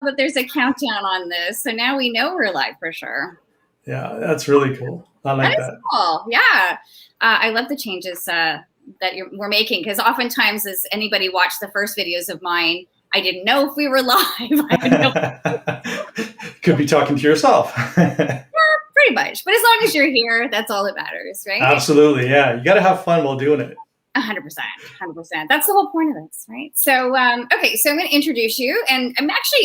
but there's a countdown on this, so now we know we're live for sure. Yeah, that's really cool. I That like is that. cool. Yeah. I love the changes that we're making, because oftentimes, as anybody watched the first videos of mine, I didn't know if we were live. I had no, Could be talking to yourself. pretty much. But as long as you're here, that's all that matters, right? Absolutely. Yeah. You got to have fun while doing it. 100%, 100%. That's the whole point of this, right? So, okay, so I'm going to introduce you, and I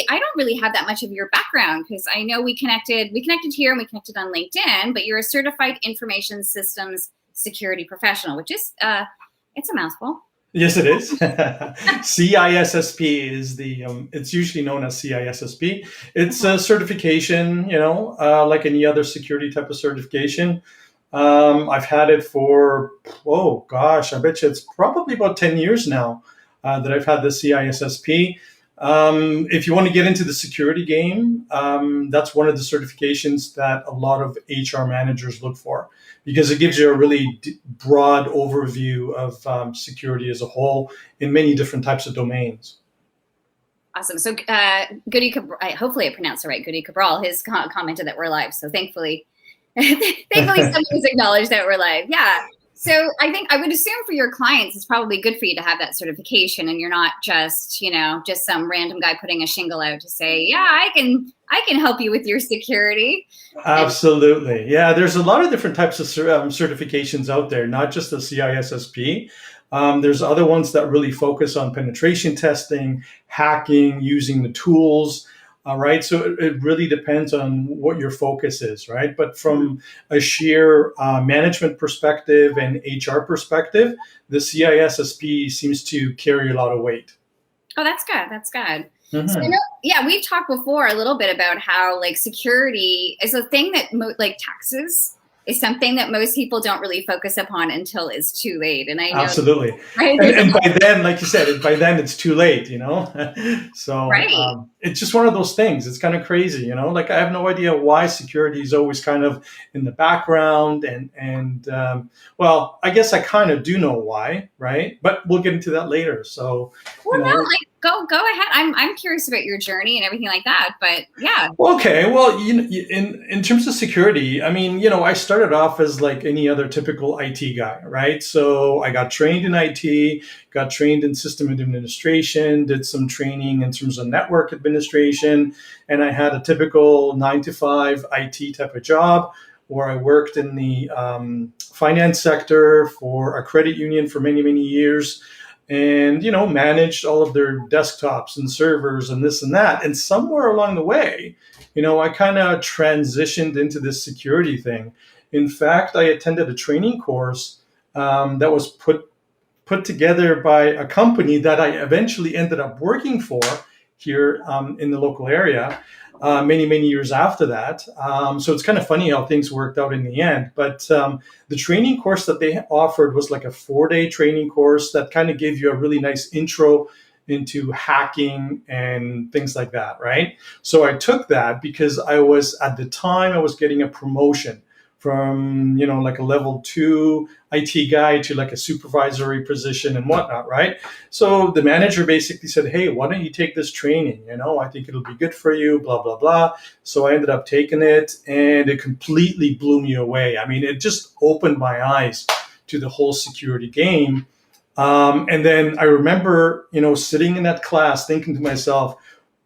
don't really have that much of your background, because I know we connected here and we connected on LinkedIn, but you're a certified information systems security professional, which is, it's a mouthful. Yes, it is. CISSP is it's usually known as CISSP. It's a certification, like any other security type of certification. I've had it for, oh gosh, I bet you it's probably about 10 years now that I've had the CISSP. If you want to get into the security game, that's one of the certifications that a lot of HR managers look for, because it gives you a really broad overview of security as a whole in many different types of domains. Awesome. So Goody, hopefully I pronounced it right, Goody Cabral, has commented that we're live. So thankfully someone's acknowledged that we're live. Yeah. So I think I would assume for your clients, it's probably good for you to have that certification, and you're not just, just some random guy putting a shingle out to say, yeah, I can help you with your security. Absolutely. Yeah. There's a lot of different types of certifications out there, not just the CISSP. There's other ones that really focus on penetration testing, hacking, using the tools. Right. So it really depends on what your focus is. Right. But from a sheer management perspective and HR perspective, the CISSP seems to carry a lot of weight. Oh, that's good. That's good. Mm-hmm. So, we've talked before a little bit about how security is a thing that taxes is something that most people don't really focus upon until it's too late. And I know, absolutely. Right? And by then, like you said, by then it's too late, So right. It's just one of those things. It's kind of crazy, I have no idea why security is always kind of in the background. And well, I guess I kind of do know why, right? But we'll get into that later. So, go ahead. I'm curious about your journey and everything like that. But yeah. Okay. Well, in terms of security, I started off as like any other typical IT guy, right? So I got trained in IT, got trained in system administration, did some training in terms of network administration, and I had a typical 9 to 5 IT type of job where I worked in the finance sector for a credit union for many, many years. And, managed all of their desktops and servers and this and that. And somewhere along the way, I kind of transitioned into this security thing. In fact, I attended a training course that was put together by a company that I eventually ended up working for here in the local area. Many, many years after that. So it's kind of funny how things worked out in the end. But the training course that they offered was like a 4-day training course that kind of gave you a really nice intro into hacking and things like that, right? So I took that because at the time I was getting a promotion from, like a level 2 IT guy to like a supervisory position and whatnot, right? So the manager basically said, hey, why don't you take this training? I think it'll be good for you, blah, blah, blah. So I ended up taking it, and it completely blew me away. It just opened my eyes to the whole security game. And then I remember, sitting in that class thinking to myself,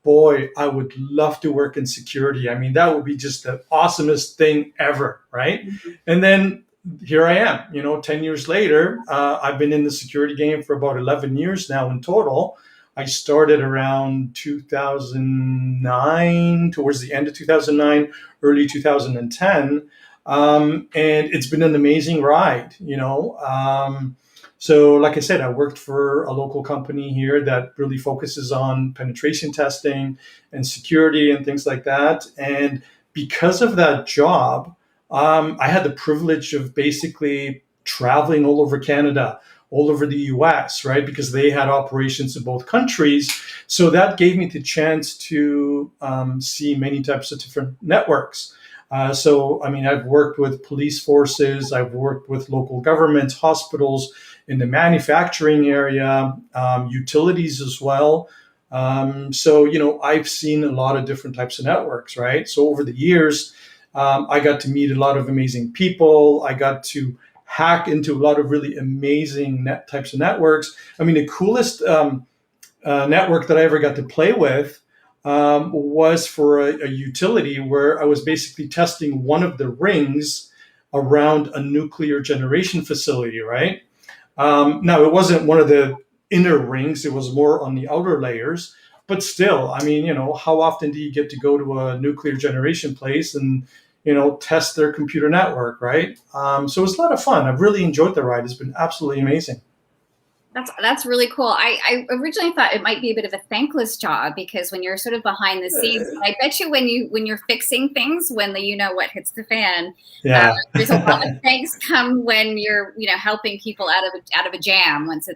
boy, I would love to work in security. That would be just the awesomest thing ever, right? Mm-hmm. And then here I am, 10 years later. I've been in the security game for about 11 years now in total. I started around 2009, towards the end of 2009, early 2010. And it's been an amazing ride, So like I said, I worked for a local company here that really focuses on penetration testing and security and things like that. And because of that job, I had the privilege of basically traveling all over Canada, all over the US, right? Because they had operations in both countries. So that gave me the chance to see many types of different networks. I've worked with police forces, I've worked with local governments, hospitals, in the manufacturing area, utilities as well. So, I've seen a lot of different types of networks, right? So over the years, I got to meet a lot of amazing people. I got to hack into a lot of really amazing types of networks. I mean, the coolest network that I ever got to play with was for a utility where I was basically testing one of the rings around a nuclear generation facility, right? Now, it wasn't one of the inner rings, it was more on the outer layers. But still, I mean, how often do you get to go to a nuclear generation place and, test their computer network, right? So it was a lot of fun. I've really enjoyed the ride. It's been absolutely amazing. That's really cool. I originally thought it might be a bit of a thankless job because when you're sort of behind the scenes, I bet you when you're fixing things, when what hits the fan, Yeah. there's a lot of thanks come when you're helping people out of a jam. Once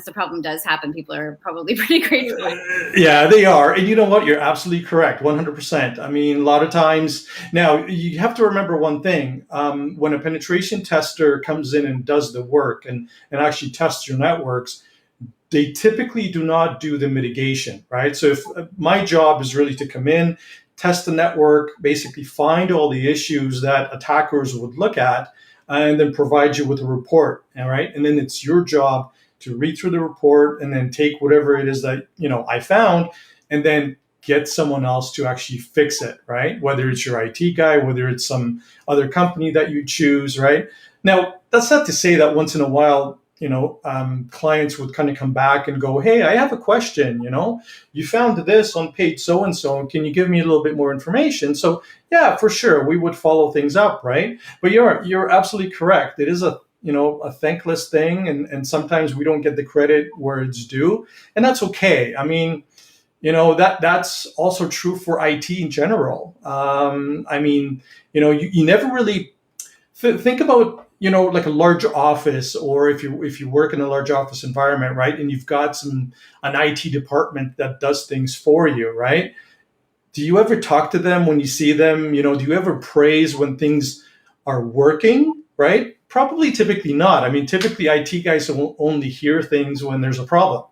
the problem does happen, people are probably pretty grateful. Yeah, they are. And you know what? You're absolutely correct. 100%. I mean, a lot of times now you have to remember one thing. When a penetration tester comes in and does the work and actually tests your networks, they typically do not do the mitigation, right? So if my job is really to come in, test the network, basically find all the issues that attackers would look at, and then provide you with a report, all right? And then it's your job to read through the report and then take whatever it is that I found and then get someone else to actually fix it, right? Whether it's your IT guy, whether it's some other company that you choose, right? Now, that's not to say that once in a while, clients would kind of come back and go, hey, I have a question, you found this on page so-and-so, can you give me a little bit more information? So yeah, for sure, we would follow things up, right? But you're absolutely correct. It is a thankless thing, and sometimes we don't get the credit where it's due, and that's okay. I mean, that's also true for IT in general. I mean, you never really think about like a large office, or if you work in a large office environment, right, and you've got an IT department that does things for you, right? Do you ever talk to them when you see them? Do you ever praise when things are working, right? Probably typically not. I mean, typically IT guys will only hear things when there's a problem,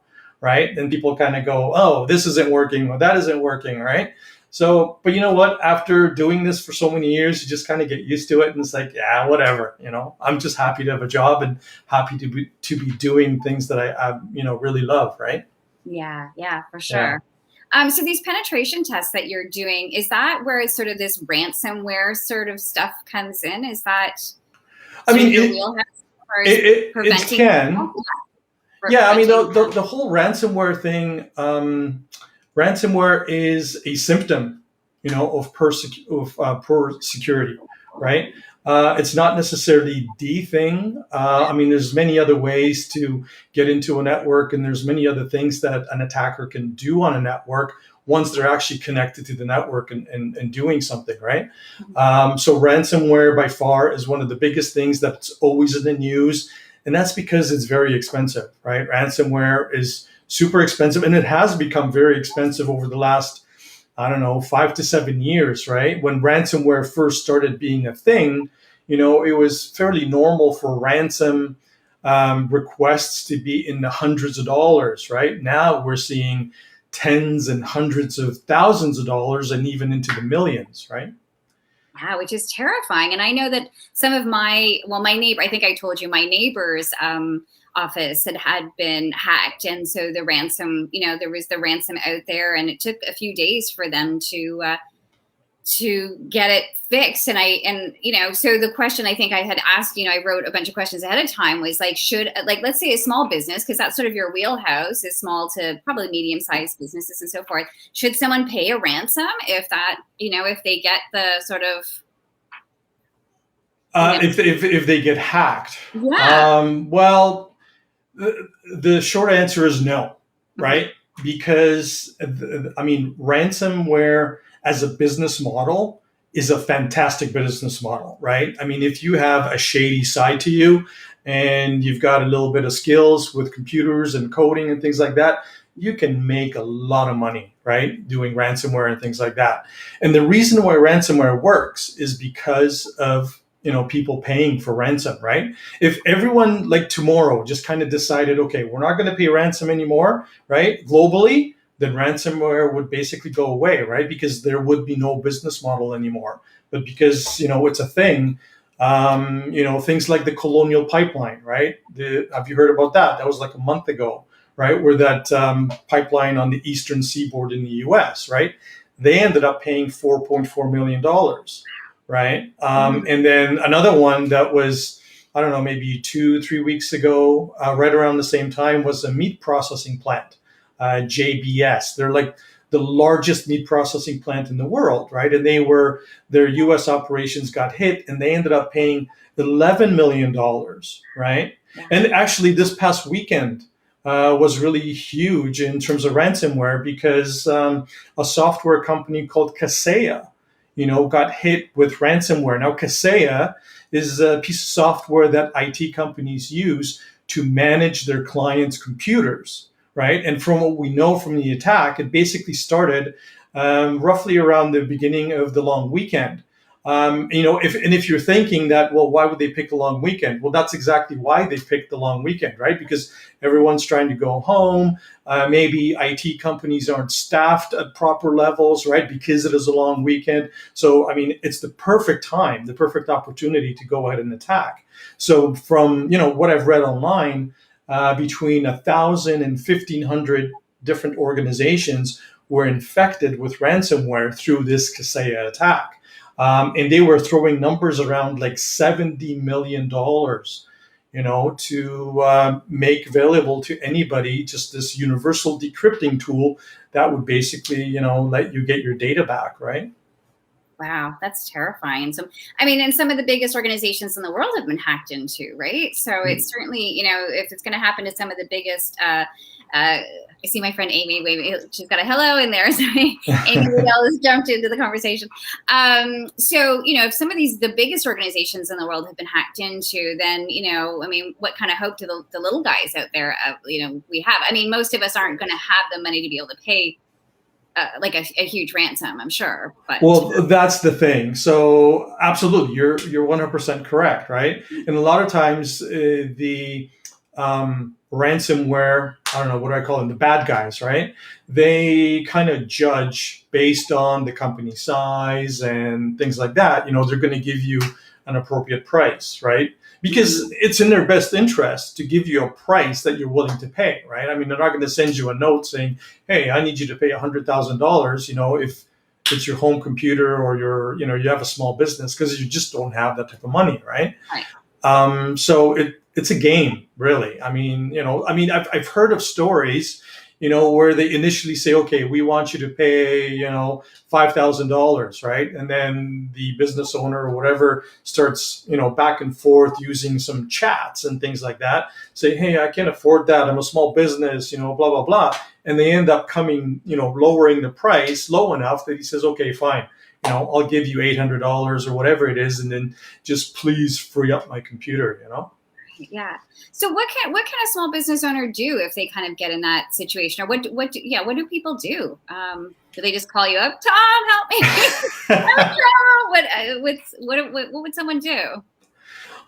right? And people kind of go, oh, this isn't working, or that isn't working, right? So, but you know what? After doing this for so many years, you just kind of get used to it, and it's like, yeah, whatever. I'm just happy to have a job and happy to be doing things that I really love, right? Yeah, for sure. So these penetration tests that you're doing, is that where it's sort of this ransomware sort of stuff comes in? Is that I mean, your wheelhouse as far as it preventing can. people? Yeah, I mean, the whole ransomware thing, ransomware is a symptom, of poor security, right? It's not necessarily the thing. I mean, there's many other ways to get into a network, and there's many other things that an attacker can do on a network once they're actually connected to the network and doing something, right? So ransomware by far is one of the biggest things that's always in the news. And that's because it's very expensive, right? Ransomware is super expensive, and it has become very expensive over the last, I don't know, 5 to 7 years, right? When ransomware first started being a thing, it was fairly normal for ransom requests to be in the hundreds of dollars, right? Now we're seeing tens and hundreds of thousands of dollars and even into the millions, right? Yeah, which is terrifying. And I know that some of my neighbor, I think I told you, my neighbor's office had been hacked. And so the ransom, there was the ransom out there, and it took a few days for them to get it fixed. So the question I think I had asked, I wrote a bunch of questions ahead of time, was like, let's say a small business, because that's sort of your wheelhouse, is small to probably medium-sized businesses and so forth. Should someone pay a ransom if they get the sort of, if they get hacked? Yeah. Well, the short answer is no, right? Mm-hmm. Because ransomware as a business model is a fantastic business model, right? I mean, if you have a shady side to you and you've got a little bit of skills with computers and coding and things like that, you can make a lot of money, right? Doing ransomware and things like that. And the reason why ransomware works is because of people paying for ransom, right? If everyone like tomorrow just kind of decided, okay, we're not going to pay ransom anymore, right? Globally, then ransomware would basically go away, right? Because there would be no business model anymore. But because, it's a thing, things like the Colonial Pipeline, right? Have you heard about that? That was like a month ago, right? Where that pipeline on the eastern seaboard in the US, right? They ended up paying $4.4 million, right? And then another one that was, I don't know, maybe 2-3 weeks ago, right around the same time, was a meat processing plant, JBS. They're like the largest meat processing plant in the world, right? And their US operations got hit, and they ended up paying $11 million, right? Yeah. And actually, this past weekend was really huge in terms of ransomware because a software company called Kaseya, got hit with ransomware. Now, Kaseya is a piece of software that IT companies use to manage their clients' computers, right? And from what we know from the attack, it basically started roughly around the beginning of the long weekend. If you're thinking that, well, why would they pick a long weekend? Well, that's exactly why they picked the long weekend, right? Because everyone's trying to go home. Maybe IT companies aren't staffed at proper levels, right? Because it is a long weekend. So, it's the perfect time, the perfect opportunity to go ahead and attack. So from, what I've read online, between 1,000 and 1,500 different organizations were infected with ransomware through this Kaseya attack. And they were throwing numbers around like $70 million, to make available to anybody just this universal decrypting tool that would basically, let you get your data back, right? Wow, that's terrifying. So, and some of the biggest organizations in the world have been hacked into, right? So it's certainly, if it's going to happen to some of the biggest, I see my friend Amy waving. She's got a hello in there. So Amy Waddell has jumped into the conversation. So, if some of the biggest organizations in the world have been hacked into, then, what kind of hope do the little guys out there, we have? Most of us aren't going to have the money to be able to pay like a huge ransom, I'm sure. But well, that's the thing. So absolutely, you're 100% correct, right? And a lot of times the ransomware, I don't know, what do I call them? The bad guys, right? They kind of judge based on the company size and things like that. They're going to give you an appropriate price, right? Because it's in their best interest to give you a price that you're willing to pay, right? They're not going to send you a note saying, hey, I need you to pay $100,000, if it's your home computer or you have a small business, because you just don't have that type of money, right? Right. So it's a game, really. I've heard of stories, where they initially say, okay, we want you to pay, $5,000, right? And then the business owner or whatever starts, back and forth using some chats and things like that, say, hey, I can't afford that. I'm a small business, blah, blah, blah. And they end up lowering the price low enough that he says, okay, fine. I'll give you $800 or whatever it is. And then just please free up my computer, Yeah. So what can a small business owner do if they kind of get in that situation? Or what do people do? Do they just call you up? Tom, help me. What would someone do?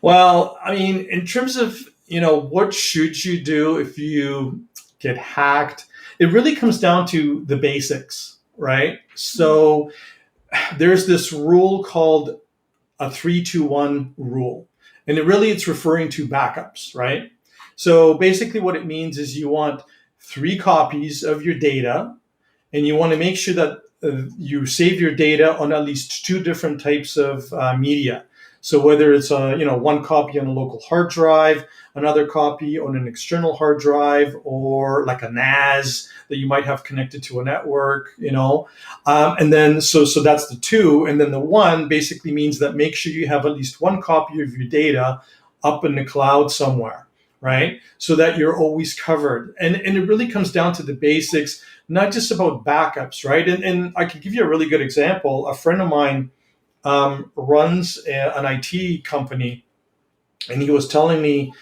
Well, in terms of, what should you do if you get hacked? It really comes down to the basics, right? So there's this rule called a 3-2-1 rule. And it's referring to backups, right? So basically what it means is you want 3 copies of your data, and you want to make sure that you save your data on at least 2 different types of media. So whether it's one copy on a local hard drive, another copy on an external hard drive, or like a NAS that you might have connected to a network, and then so that's the 2, and then the 1 basically means that make sure you have at least 1 copy of your data up in the cloud somewhere, right? So that you're always covered. And it really comes down to the basics, not just about backups, right? And I can give you a really good example. A friend of mine runs an IT company, and he was telling me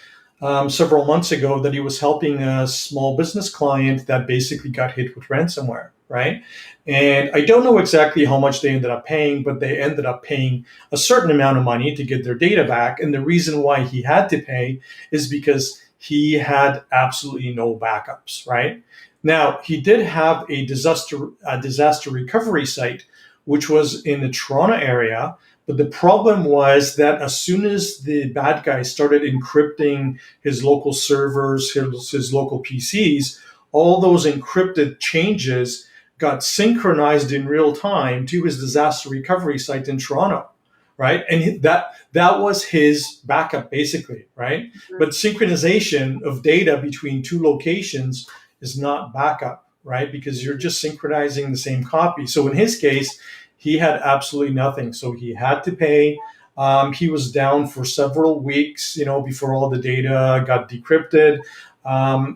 several months ago that he was helping a small business client that basically got hit with ransomware, right? And I don't know exactly how much they ended up paying, but they ended up paying a certain amount of money to get their data back. And the reason why he had to pay is because he had absolutely no backups, right? Now, he did have a disaster recovery site, which was in the Toronto area. But the problem was that as soon as the bad guys started encrypting his local servers, his local PCs, all those encrypted changes got synchronized in real time to his disaster recovery site in Toronto, right? And that was his backup, basically, right? But synchronization of data between two locations is not backup, right? Because you're just synchronizing the same copy. So in his case, he had absolutely nothing. So he had to pay. He was down for several weeks, before all the data got decrypted.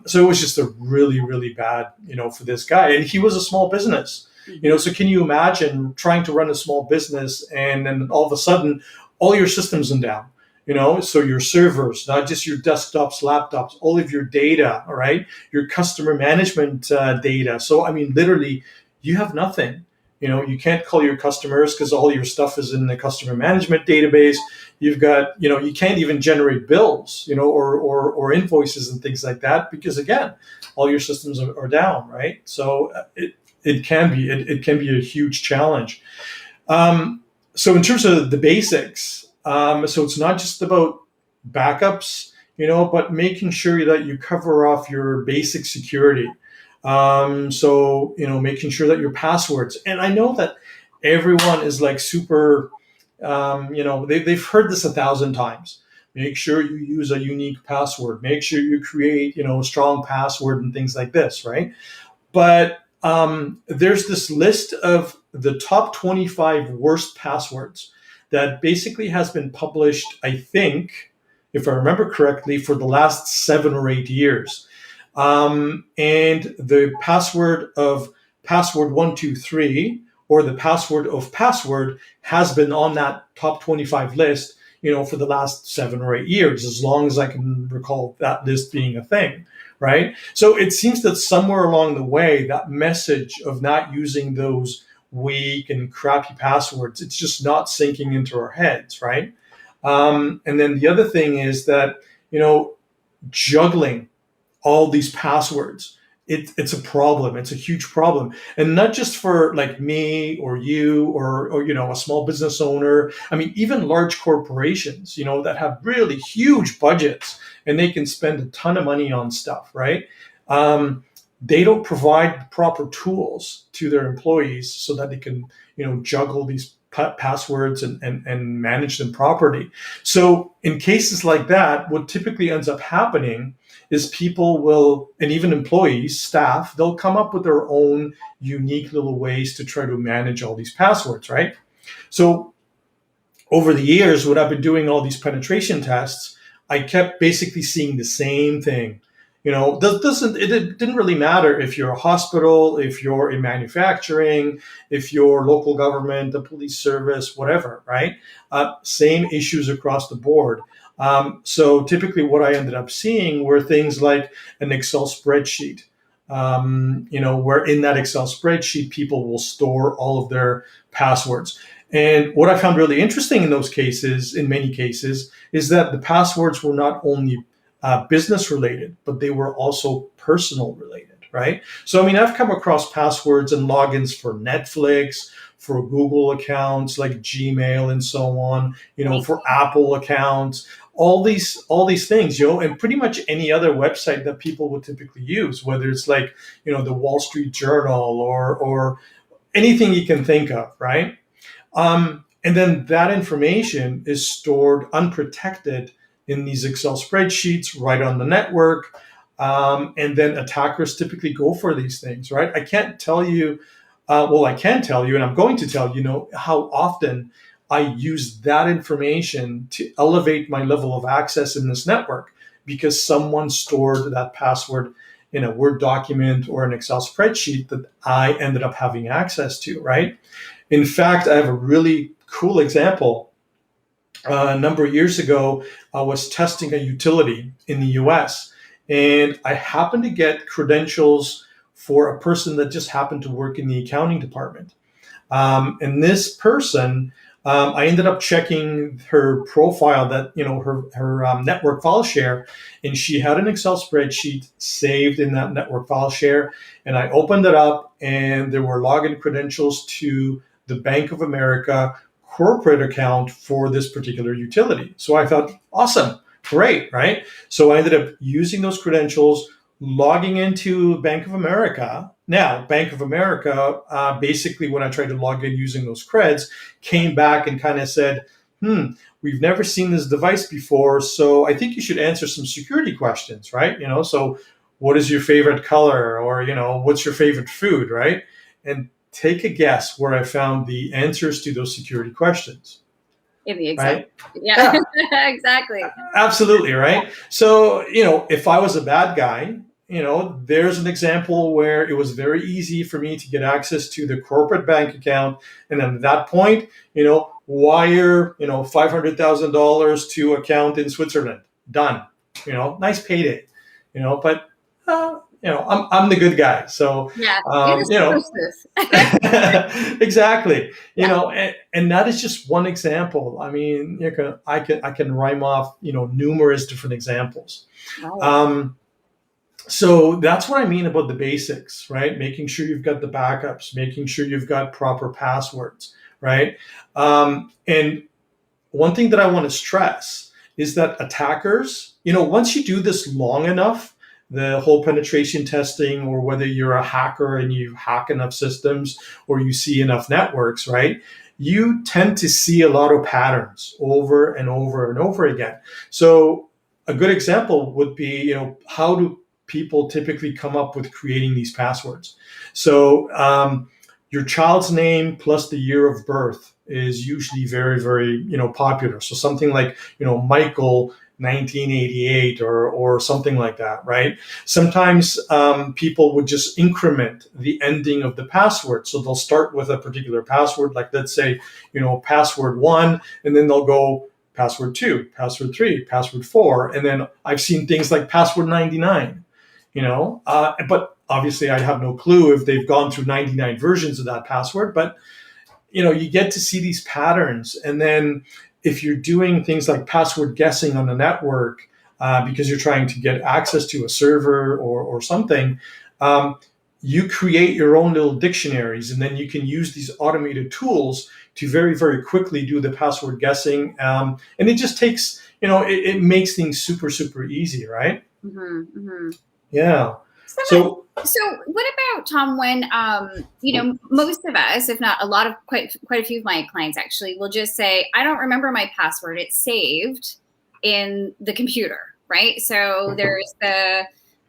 So it was just a really, really bad, for this guy. And he was a small business, so can you imagine trying to run a small business and then all of a sudden all your systems are down? So your servers, not just your desktops, laptops, all of your data, all right, your customer management data. So, I mean, literally, you have nothing. You can't call your customers because all your stuff is in the customer management database. You've got, you can't even generate bills, or invoices and things like that because, again, all your systems are down, right? So it can be a huge challenge. So in terms of the basics, so it's not just about backups, but making sure that you cover off your basic security. So, making sure that your passwords, and I know that everyone is like super, they've heard this 1,000 times. Make sure you use a unique password. Make sure you create, a strong password and things like this, right? But there's this list of the top 25 worst passwords that basically has been published, I think, if I remember correctly, for the last 7 or 8 years. And the password of password 123 or the password of password has been on that top 25 list, for the last 7 or 8 years, as long as I can recall that list being a thing, right? So it seems that somewhere along the way, that message of not using those weak and crappy passwords, it's just not sinking into our heads, right? And then the other thing is that, juggling all these passwords, it's a problem. It's a huge problem. And not just for like me or you or a small business owner. I mean, even large corporations, that have really huge budgets and they can spend a ton of money on stuff, right? They don't provide proper tools to their employees so that they can, juggle these passwords and manage them properly. So in cases like that, what typically ends up happening is people will, and even employees, staff, they'll come up with their own unique little ways to try to manage all these passwords, right? So over the years, when I've been doing all these penetration tests, I kept basically seeing the same thing. It didn't really matter if you're a hospital, if you're in manufacturing, if you're local government, the police service, whatever, right? Same issues across the board. So typically what I ended up seeing were things like an Excel spreadsheet, where in that Excel spreadsheet, people will store all of their passwords. And what I found really interesting in many cases, is that the passwords were not only business related, but they were also personal related, right? So, I mean, I've come across passwords and logins for Netflix, for Google accounts like Gmail and so on, for Apple accounts, all these things, and pretty much any other website that people would typically use, whether it's like, the Wall Street Journal or anything you can think of, right? And then that information is stored unprotected in these Excel spreadsheets right on the network. And then attackers typically go for these things, right? I can't tell you, I can tell you, and I'm going to tell you, how often I use that information to elevate my level of access in this network because someone stored that password in a Word document or an Excel spreadsheet that I ended up having access to, right? In fact, I have a really cool example a number of years ago, I was testing a utility in the US, and I happened to get credentials for a person that just happened to work in the accounting department. And this person, I ended up checking her profile, that her network file share, and she had an Excel spreadsheet saved in that network file share. And I opened it up, and there were login credentials to the Bank of America corporate account for this particular utility. So I thought, awesome, great, right? So I ended up using those credentials, logging into Bank of America. Now, Bank of America, basically, when I tried to log in using those creds, came back and kind of said, we've never seen this device before, so I think you should answer some security questions, right? So what is your favorite color, or, what's your favorite food, right? And take a guess where I found the answers to those security questions. In the Excel. Right? Yeah. Exactly. Absolutely, right? So, if I was a bad guy, there's an example where it was very easy for me to get access to the corporate bank account. And then at that point, wire, $500,000 to account in Switzerland. Done. Nice payday, but, I'm the good guy. So, Yeah. exactly. And that is just one example. I mean, I can rhyme off, numerous different examples. Wow. So that's what I mean about the basics, right? Making sure you've got the backups, making sure you've got proper passwords, right? And one thing that I want to stress is that attackers, once you do this long enough, the whole penetration testing, or whether you're a hacker and you hack enough systems, or you see enough networks, right? You tend to see a lot of patterns over and over and over again. So a good example would be, how do people typically come up with creating these passwords? So your child's name plus the year of birth is usually very, very, popular. So something like, Michael 1988 or something like that, right? Sometimes people would just increment the ending of the password. So they'll start with a particular password, like let's say, password 1, and then they'll go password 2, password 3, password 4. And then I've seen things like password 99, but obviously I'd have no clue if they've gone through 99 versions of that password. But, you get to see these patterns. And then if you're doing things like password guessing on the network, because you're trying to get access to a server or something, you create your own little dictionaries, and then you can use these automated tools to very, very quickly do the password guessing. And it just takes, it makes things super, super easy, right? Mm-hmm, mm-hmm. Yeah. So what about, Tom, when, most of us, if not a lot of quite a few of my clients actually will just say, I don't remember my password. It's saved in the computer, right? So there's the,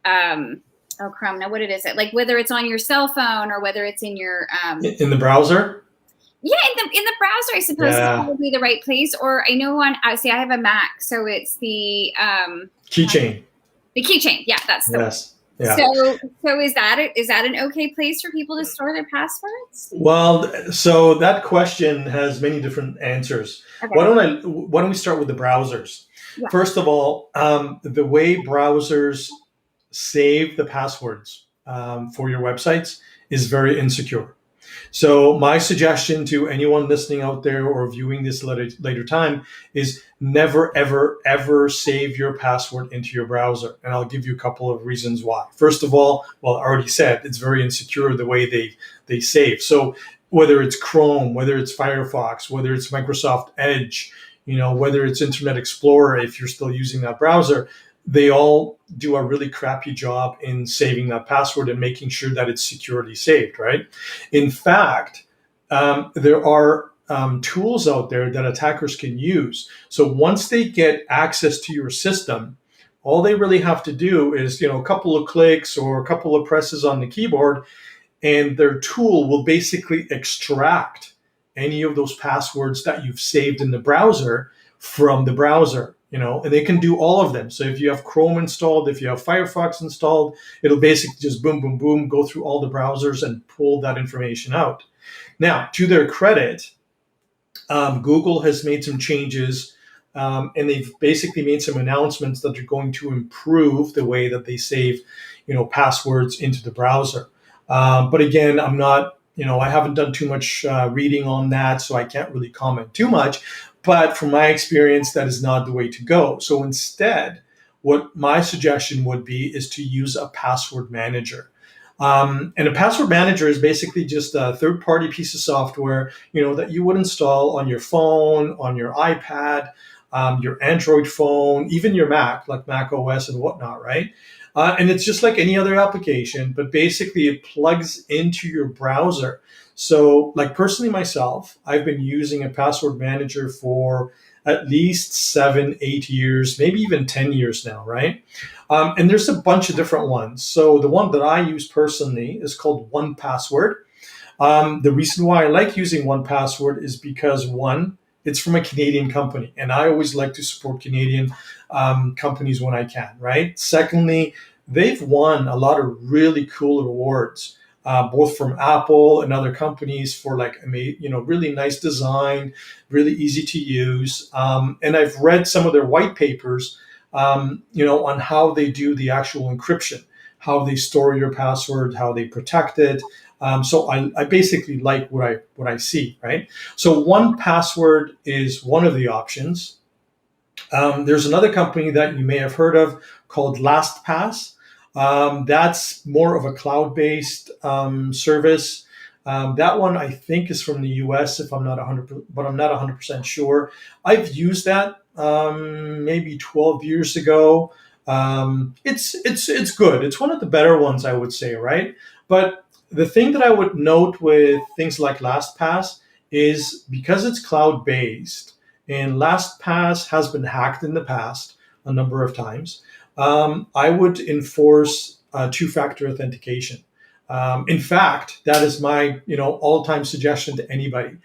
oh, crumb. Now what is it? Like whether it's on your cell phone or whether it's in your, in the browser? Yeah, in the browser, I suppose is probably the right place. Or I know I have a Mac, so it's the, keychain. The keychain. Yeah, that's the one. Yeah. So is that an okay place for people to store their passwords? Well, so that question has many different answers. Okay. Why don't we start with the browsers? Yeah. First of all, the way browsers save the passwords for your websites is very insecure. So my suggestion to anyone listening out there or viewing this later time is never, ever, ever save your password into your browser. And I'll give you a couple of reasons why. First of all, well, I already said, it's very insecure the way they save. So whether it's Chrome, whether it's Firefox, whether it's Microsoft Edge, whether it's Internet Explorer, if you're still using that browser, they all do a really crappy job in saving that password and making sure that it's securely saved, right? In fact, there are tools out there that attackers can use. So once they get access to your system, all they really have to do is, a couple of clicks or a couple of presses on the keyboard, and their tool will basically extract any of those passwords that you've saved in the browser from the browser. And they can do all of them. So if you have Chrome installed, if you have Firefox installed, it'll basically just boom, boom, boom, go through all the browsers and pull that information out. Now, to their credit, Google has made some changes and they've basically made some announcements that they're going to improve the way that they save, passwords into the browser. But again, I'm not, I haven't done too much reading on that, so I can't really comment too much. But from my experience, that is not the way to go. So instead, what my suggestion would be is to use a password manager. And a password manager is basically just a third-party piece of software, that you would install on your phone, on your iPad, your Android phone, even your Mac, like Mac OS and whatnot, right? And it's just like any other application, but basically it plugs into your browser. So, like personally myself, I've been using a password manager for at least 7, 8 years, maybe even 10 years now, right? And there's a bunch of different ones. So the one that I use personally is called 1Password. The reason why I like using 1Password is because one, it's from a Canadian company, and I always like to support Canadian companies when I can, right? Secondly, they've won a lot of really cool awards, both from Apple and other companies for really nice design, really easy to use. And I've read some of their white papers, on how they do the actual encryption, how they store your password, how they protect it. So I basically like what I see, right? So 1Password is one of the options. There's another company that you may have heard of called Lastpass. That's more of a cloud-based service. That one I think is from the U.S. if I'm not 100%, but I'm not 100% sure. I've used that maybe 12 years ago. It's good. It's one of the better ones, I would say, right? But the thing that I would note with things like LastPass is because it's cloud-based and LastPass has been hacked in the past a number of times, I would enforce two-factor authentication. In fact, that is my all-time suggestion to anybody.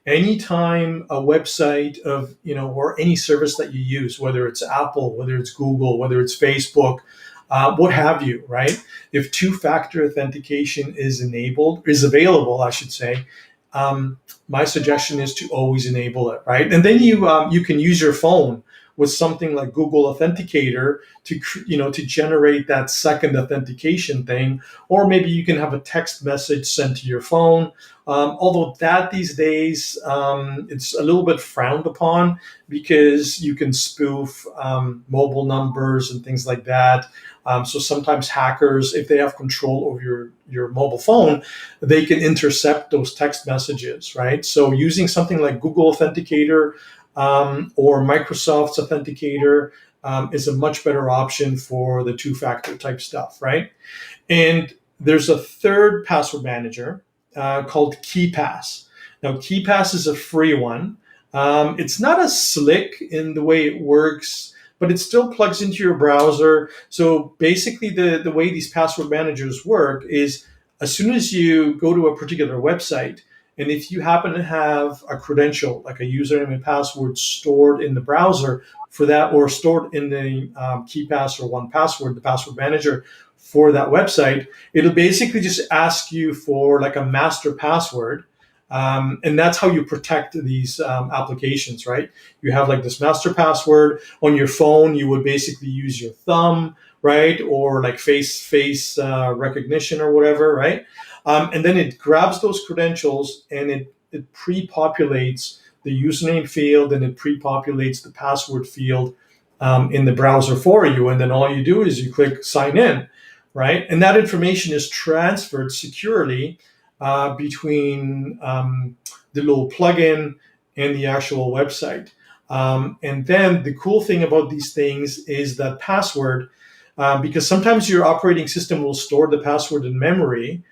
Anytime a website of or any service that you use, whether it's Apple, whether it's Google, whether it's Facebook, what have you, right? If two-factor authentication is available, I should say, my suggestion is to always enable it, right? And then you can use your phone with something like Google Authenticator to generate that second authentication thing, or maybe you can have a text message sent to your phone. Although that these days it's a little bit frowned upon because you can spoof mobile numbers and things like that. So sometimes hackers, if they have control over your mobile phone, they can intercept those text messages, right? So using something like Google Authenticator or Microsoft's Authenticator is a much better option for the two-factor type stuff, right? And there's a third password manager called Keypass. Now, Keypass is a free one. It's not as slick in the way it works, but it still plugs into your browser. So basically, the way these password managers work is as soon as you go to a particular website, and if you happen to have a credential, like a username and password stored in the browser for that, or stored in the Keypass or 1Password, the password manager for that website, it'll basically just ask you for like a master password. And that's how you protect these applications, right? You have like this master password on your phone. You would basically use your thumb, right? Or like face recognition or whatever, right? And then it grabs those credentials and it pre-populates the username field and it pre-populates the password field in the browser for you. And then all you do is you click sign in, right? And that information is transferred securely between the little plugin and the actual website. And then the cool thing about these things is that password, because sometimes your operating system will store the password in memory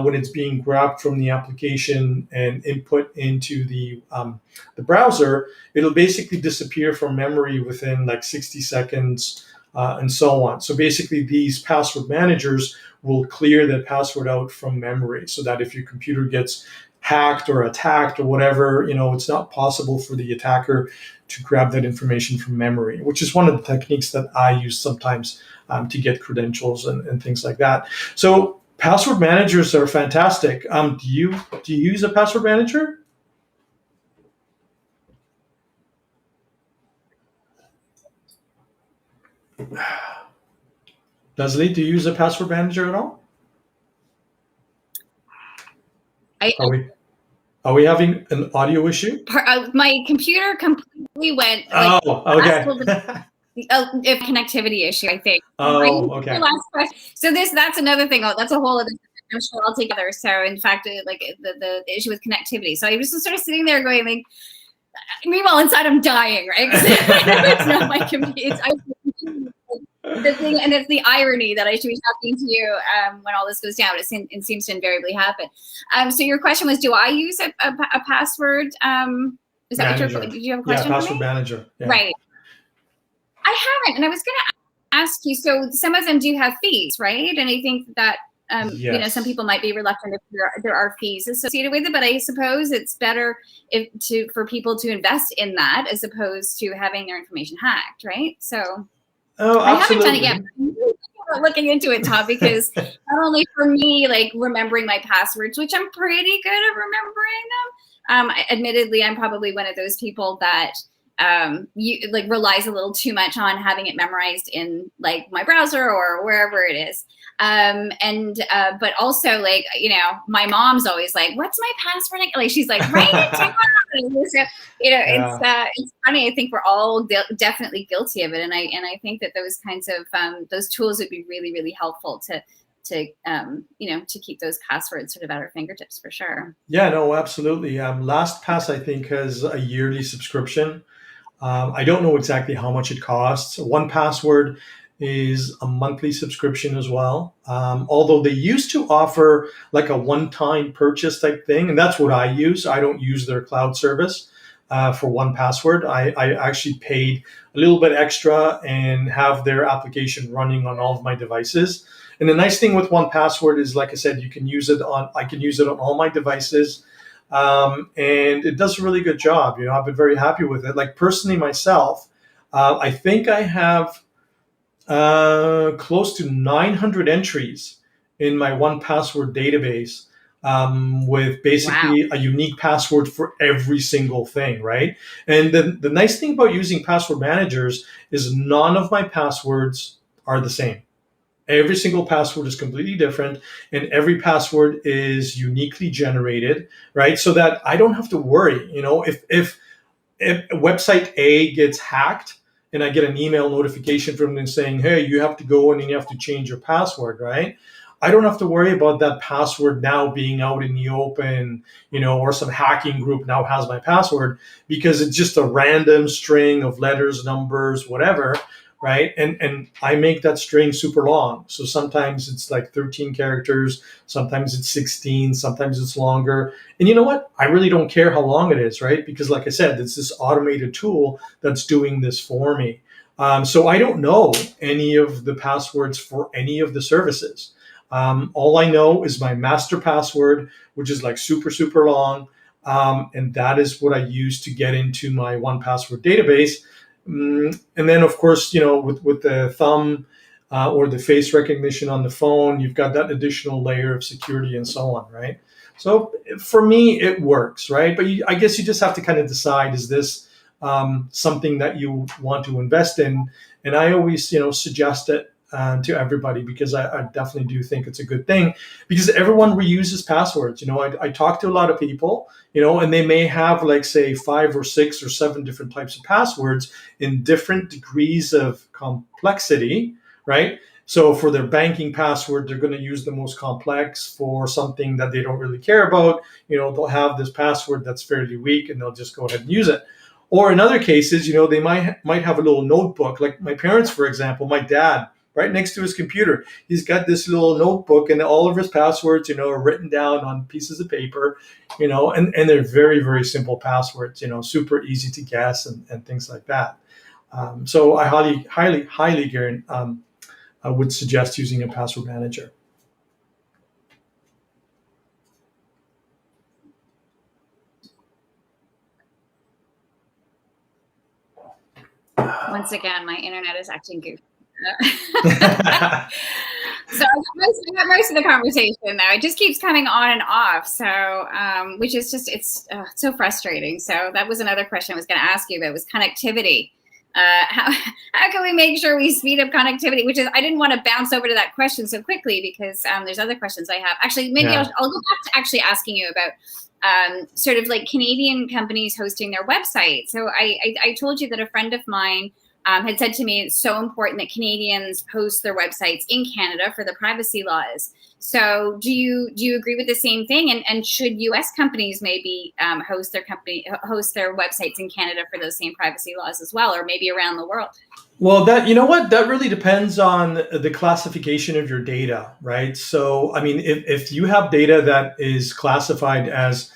when it's being grabbed from the application and input into the browser, it'll basically disappear from memory within like 60 seconds and so on. So basically, these password managers will clear that password out from memory so that if your computer gets hacked or attacked or whatever, it's not possible for the attacker to grab that information from memory, which is one of the techniques that I use sometimes to get credentials and things like that. So password managers are fantastic. Do you use a password manager? Leslie, do you use a password manager at all? Are we are we having an audio issue? My computer completely went like Oh, okay. if connectivity issue, I think. Oh, okay. Last question. So that's another thing. That's a whole other I'm sure altogether. So in fact, like the issue with connectivity. So I was just sort of sitting there going like, meanwhile inside I'm dying, right? It's not my computer. The thing, and it's the irony that I should be talking to you when all this goes down. It seems to invariably happen. So your question was, do I use a password? Is that manager. what did you have a question? Yeah, password manager. Yeah. Right. I haven't, and I was going to ask you. So some of them do have fees, right? And I think that Yes. some people might be reluctant if there are fees associated with it. But I suppose it's better for people to invest in that as opposed to having their information hacked, right? So. Oh, I haven't done it yet. I'm looking into it, Tom, because not only for me, like remembering my passwords, which I'm pretty good at remembering them. Admittedly, I'm probably one of those people that relies a little too much on having it memorized in like my browser or wherever it is. But also like, my mom's always like, what's my password? Like she's like, write it down. So, it's funny. I think we're all definitely guilty of it. And I think that those kinds of, those tools would be really, really helpful to keep those passwords sort of at our fingertips for sure. Yeah, no, absolutely. LastPass, I think, has a yearly subscription. I don't know exactly how much it costs. 1Password is a monthly subscription as well. Although they used to offer like a one-time purchase type thing, and that's what I use. I don't use their cloud service for 1Password. I actually paid a little bit extra and have their application running on all of my devices. And the nice thing with 1Password is, like I said, I can use it on all my devices. And it does a really good job. I've been very happy with it. Like personally myself, I think I have close to 900 entries in my 1Password database, with basically a unique password for every single thing, right? And the nice thing about using password managers is none of my passwords are the same. Every single password is completely different, and every password is uniquely generated, right? So that I don't have to worry. If website A gets hacked and I get an email notification from them saying, hey, you have to go in and you have to change your password, right? I don't have to worry about that password now being out in the open, or some hacking group now has my password, because it's just a random string of letters, numbers, whatever. Right. And I make that string super long. So sometimes it's like 13 characters, sometimes it's 16, sometimes it's longer. And you know what? I really don't care how long it is, right? Because like I said, it's this automated tool that's doing this for me. So I don't know any of the passwords for any of the services. All I know is my master password, which is like super, super long. And that is what I use to get into my 1Password database. And then, of course, with the thumb or the face recognition on the phone, you've got that additional layer of security and so on, right? So for me, it works, right? But I guess you just have to kind of decide, is this something that you want to invest in? And I always, suggest it to everybody, because I definitely do think it's a good thing, because everyone reuses passwords. I talk to a lot of people, and they may have like, say, 5 or 6 or 7 different types of passwords in different degrees of complexity, right? So for their banking password, they're going to use the most complex. For something that they don't really care about, they'll have this password that's fairly weak and they'll just go ahead and use it. Or in other cases, they might have a little notebook. Like my parents, for example, my dad, right next to his computer, he's got this little notebook, and all of his passwords, are written down on pieces of paper, and they're very, very simple passwords, super easy to guess and things like that. So I highly guarantee, I would suggest using a password manager. Once again, my internet is acting goofy. So I got most of the conversation now. It just keeps coming on and off. So, which is just, it's so frustrating. So that was another question I was going to ask you about, was connectivity. how can we make sure we speed up connectivity? Which is, I didn't want to bounce over to that question so quickly because there's other questions I have. Actually, maybe I'll go back to actually asking you about sort of like Canadian companies hosting their website. So I told you that a friend of mine had said to me, it's so important that Canadians host their websites in Canada for the privacy laws. So do you agree with the same thing? And should U.S. companies maybe host their websites in Canada for those same privacy laws as well, or maybe around the world? Well, that really depends on the classification of your data, right? So, I mean, if you have data that is classified as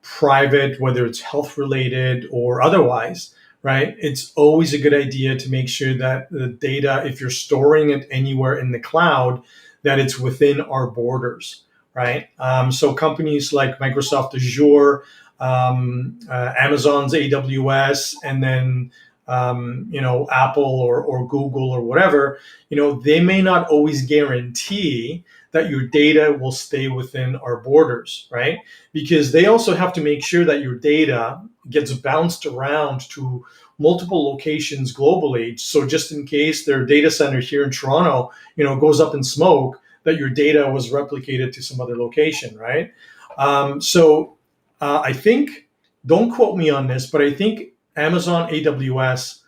private, whether it's health related or otherwise, right? It's always a good idea to make sure that the data, if you're storing it anywhere in the cloud, that it's within our borders, right? So companies like Microsoft Azure, Amazon's AWS, and then Apple or Google or whatever, they may not always guarantee that your data will stay within our borders, right? Because they also have to make sure that your data gets bounced around to multiple locations globally. So just in case their data center here in Toronto, goes up in smoke, that your data was replicated to some other location, right? I think, don't quote me on this, but I think Amazon AWS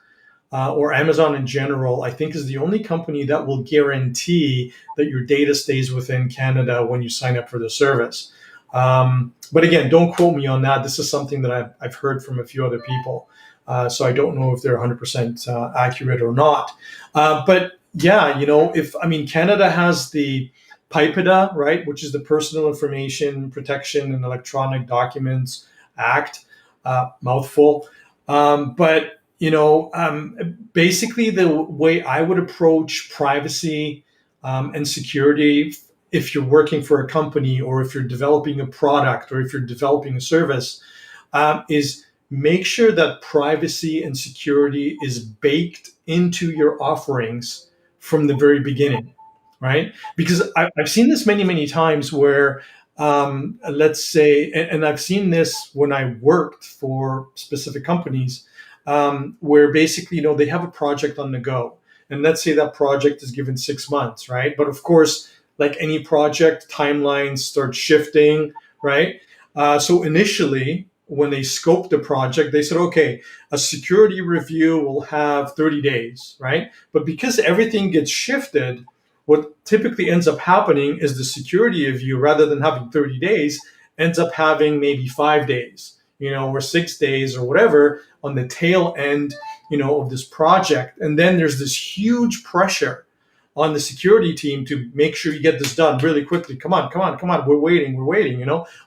or Amazon in general, I think is the only company that will guarantee that your data stays within Canada when you sign up for the service. But again, don't quote me on that. This is something that I've heard from a few other people. So I don't know if they're 100% accurate or not. But yeah, Canada has the PIPEDA, right, which is the Personal Information Protection and Electronic Documents Act, mouthful. But basically the way I would approach privacy and security, if you're working for a company or if you're developing a product or if you're developing a service, is make sure that privacy and security is baked into your offerings from the very beginning, right? Because I've seen this many, many times where, let's say, and I've seen this when I worked for specific companies, where basically, they have a project on the go. And let's say that project is given 6 months, right? But of course, like any project, timelines start shifting, right? So initially, when they scoped the project, they said, okay, a security review will have 30 days, right? But because everything gets shifted, what typically ends up happening is the security review, rather than having 30 days, ends up having maybe 5 days, or 6 days or whatever on the tail end, of this project. And then there's this huge pressure on the security team to make sure you get this done really quickly. Come on. We're waiting.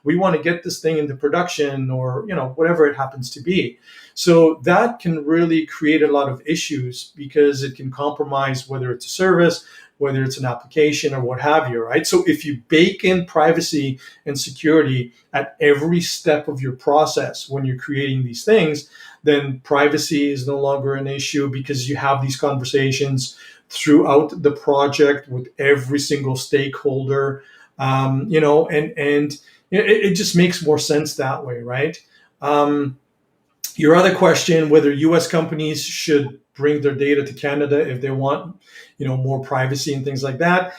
We want to get this thing into production or, whatever it happens to be. So that can really create a lot of issues because it can compromise whether it's a service, whether it's an application or what have you, right? So if you bake in privacy and security at every step of your process when you're creating these things, then privacy is no longer an issue because you have these conversations throughout the project with every single stakeholder, and it just makes more sense that way, right? Your other question, whether U.S. companies should bring their data to Canada if they want, more privacy and things like that.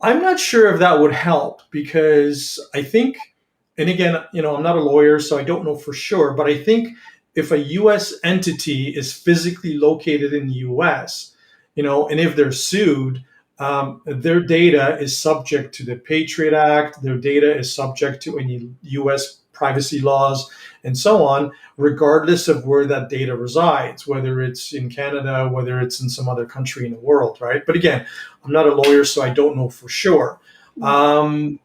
I'm not sure if that would help because I think, and again, I'm not a lawyer, so I don't know for sure, but I think if a U.S. entity is physically located in the U.S., and if they're sued, their data is subject to the Patriot Act. Their data is subject to any U.S. privacy laws and so on, regardless of where that data resides, whether it's in Canada, whether it's in some other country in the world, right? But again, I'm not a lawyer, so I don't know for sure. But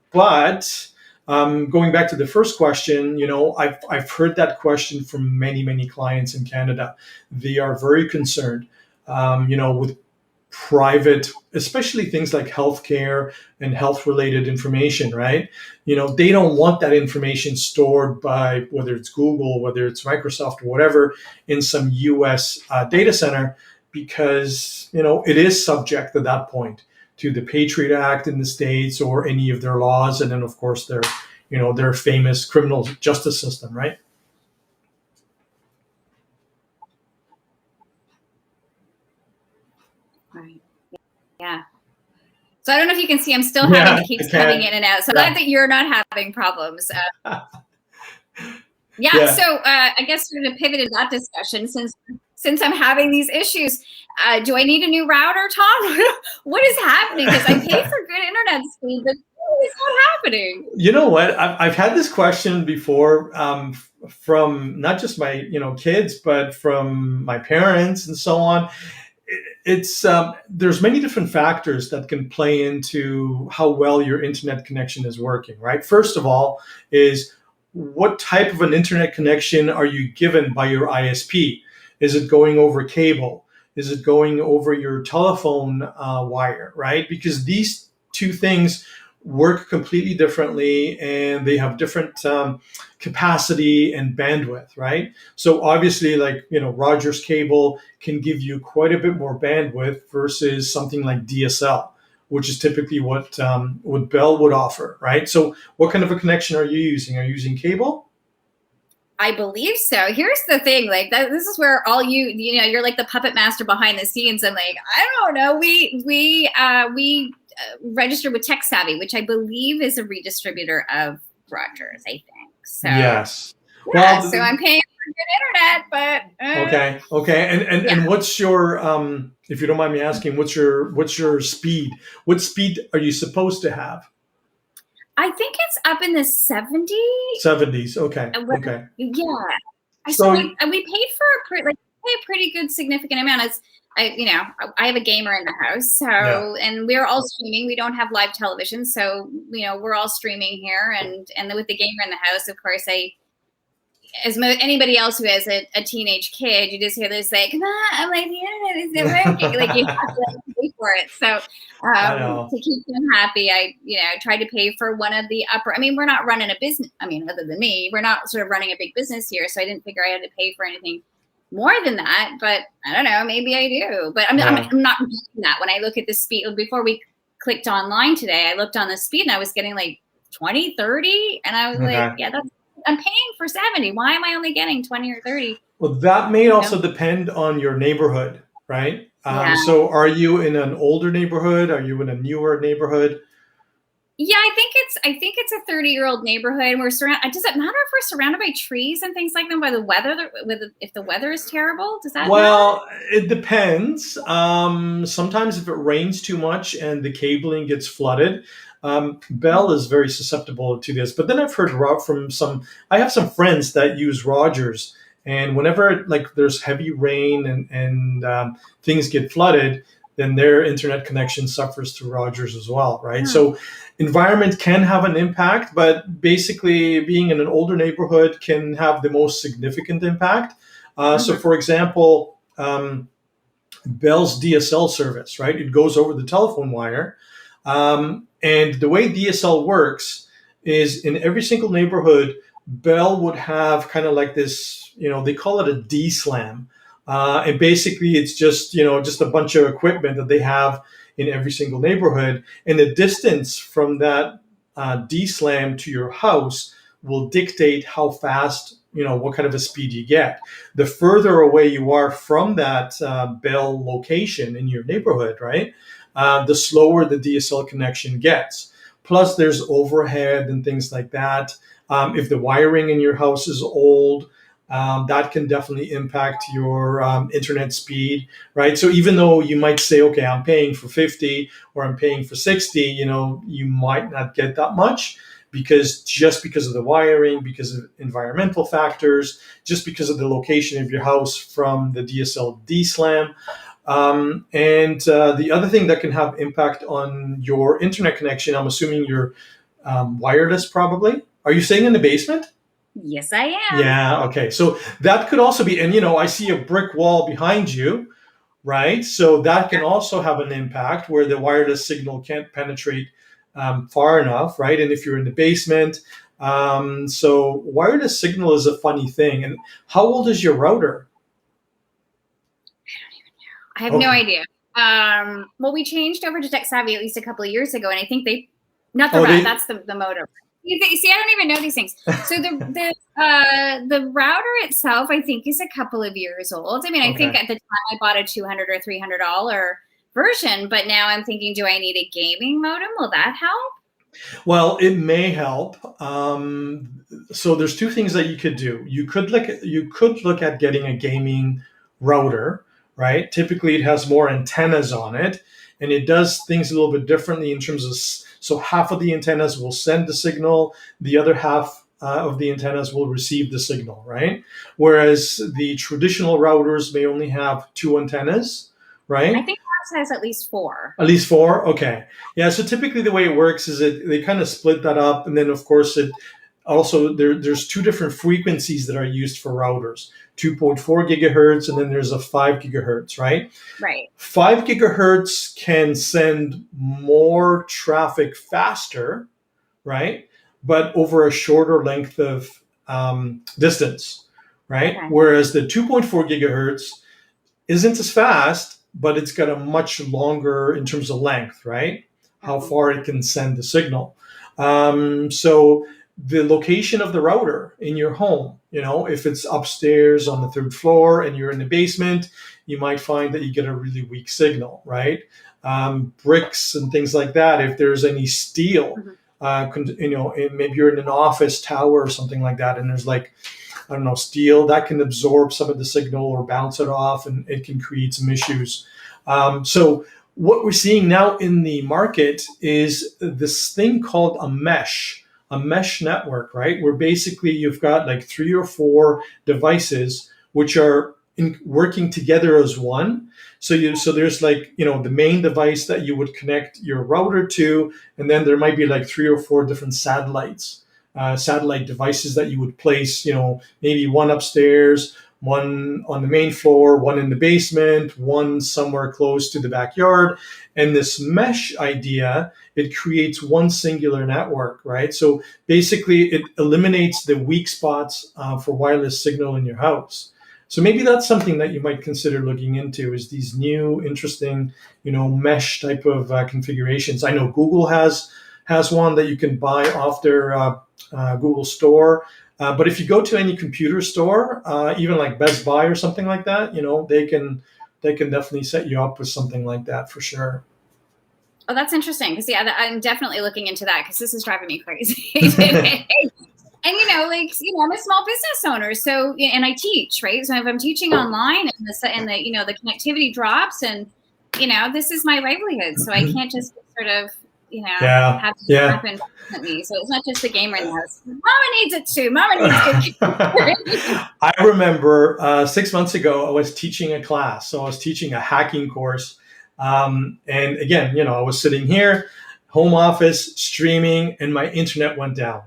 going back to the first question, I've heard that question from many, many clients in Canada. They are very concerned, with private, especially things like healthcare and health-related information, right? They don't want that information stored by whether it's Google, whether it's Microsoft, or whatever, in some U.S. Data center, because it is subject at that point to the Patriot Act in the States or any of their laws, and then of course their famous criminal justice system, right? Yeah. So I don't know if you can see, I'm still having it keeps coming in and out. So glad that you're not having problems. Yeah. So I guess we're going to pivot to that discussion since I'm having these issues. Do I need a new router, Tom? What is happening? Because I pay for good internet speed, but what is not happening? You know what? I've had this question before from not just my kids, but from my parents and so on. It's there's many different factors that can play into how well your internet connection is working, right? First of all, is what type of an internet connection are you given by your ISP? Is it going over cable? Is it going over your telephone wire, right? Because these two things work completely differently and they have different capacity and bandwidth, right? So obviously, like, Rogers cable can give you quite a bit more bandwidth versus something like DSL, which is typically what Bell would offer, right? So what kind of a connection are you using? Are you using cable? I believe so. Here's the thing, like this is where all you're like the puppet master behind the scenes. I'm like, I don't know. We registered with Tech Savvy, which I believe is a redistributor of Rogers, I think. So yes. Yeah, well, so I'm paying for good Okay. internet, but And what's your if you don't mind me asking, what's your speed? What speed are you supposed to have? I think it's up in the 70s. 70s. Okay. Okay. Yeah. So we paid for a pretty good significant amount. It's I have a gamer in the house, so and we're all streaming. We don't have live television, so we're all streaming here, and with the gamer in the house, of course, anybody else who has a teenage kid, you just hear this like, "Come on!" I'm like, the internet isn't working. Like you have to pay for it. So to keep them happy, I tried to pay for one of the upper. I mean, we're not running a business. I mean, other than me, we're not sort of running a big business here, so I didn't figure I had to pay for anything more than that. But I don't know. Maybe I do. But I'm not getting that when I look at the speed. Before we clicked online today, I looked on the speed and I was getting like 20, 30, and I was like, yeah, I'm paying for 70. Why am I only getting 20 or 30? Well, that may also depend on your neighborhood, right? So are you in an older neighborhood? Are you in a newer neighborhood? Yeah, I think it's a 30-year-old neighborhood. We're surrounded. Does it matter if we're surrounded by trees and things like that by the weather? If the weather is terrible, does that matter? It depends. Sometimes if it rains too much and the cabling gets flooded, Bell is very susceptible to this. But then I've heard from I have some friends that use Rogers, and whenever like there's heavy rain and things get flooded, then their internet connection suffers through Rogers as well, right? So environment can have an impact, but basically being in an older neighborhood can have the most significant impact. So for example, Bell's DSL service, right? It goes over the telephone wire. And the way DSL works is in every single neighborhood, Bell would have kind of like this, they call it a D-slam. And basically it's just a bunch of equipment that they have in every single neighborhood. And the distance from that D-slam to your house will dictate how fast, what kind of a speed you get. The further away you are from that Bell location in your neighborhood, right, the slower the DSL connection gets. Plus there's overhead and things like that. If the wiring in your house is old, that can definitely impact your internet speed, right? So even though you might say, okay, I'm paying for 50 or I'm paying for 60, you might not get that much just because of the wiring, because of environmental factors, just because of the location of your house from the DSL D-slam. And the other thing that can have impact on your internet connection, I'm assuming you're wireless probably. Are you staying in the basement? Yes, I am. Yeah. Okay. So that could also be, and I see a brick wall behind you, right? So that can also have an impact where the wireless signal can't penetrate far enough, right? And if you're in the basement, so wireless signal is a funny thing. And how old is your router? I have no idea. Well, we changed over to Tech Savvy at least a couple of years ago, and I think that's the modem. See, I don't even know these things. So the router itself, I think, is a couple of years old. I mean, I think at the time I bought a $200 or $300 version, but now I'm thinking, do I need a gaming modem? Will that help? Well, it may help. So there's two things that you could do. You could look at getting a gaming router, right? Typically, it has more antennas on it, and it does things a little bit differently in terms of, so half of the antennas will send the signal, the other half of the antennas will receive the signal, right? Whereas the traditional routers may only have two antennas, right? I think ours has at least 4. At least 4? Okay. Yeah, so typically the way it works is they kind of split that up, and then of course it also there's two different frequencies that are used for routers. 2.4 gigahertz, and then there's a 5 gigahertz, right? Right. 5 gigahertz can send more traffic faster, right? But over a shorter length of distance, right? Okay. Whereas the 2.4 gigahertz isn't as fast, but it's got a much longer in terms of length, right? How far it can send the signal. So the location of the router in your home, if it's upstairs on the 3rd floor and you're in the basement, you might find that you get a really weak signal, right? Bricks and things like that, if there's any steel, maybe you're in an office tower or something like that, and there's steel that can absorb some of the signal or bounce it off, and it can create some issues. So what we're seeing now in the market is this thing called a mesh network, right? Where basically you've got like 3 or 4 devices which are working together as one. So there's the main device that you would connect your router to, and then there might be like 3 or 4 different satellite devices that you would place, maybe one upstairs, one on the main floor, one in the basement, one somewhere close to the backyard. And this mesh idea, it creates one singular network, right? So basically it eliminates the weak spots for wireless signal in your house. So maybe that's something that you might consider looking into, is these new interesting, mesh type of configurations. I know Google has one that you can buy off their Google store. But if you go to any computer store, even like Best Buy or something like that, they can definitely set you up with something like that for sure. Oh, that's interesting. Because I'm definitely looking into that, because this is driving me crazy. And I'm a small business owner, so, and I teach, right? So if I'm teaching online and the connectivity drops, and this is my livelihood, so I can't just sort of have to happen constantly. So it's not just the gamer in the house. Mama needs it too. Mama needs it. I remember 6 months ago, I was teaching a class. So I was teaching a hacking course. And again, I was sitting here, home office, streaming, and my internet went down.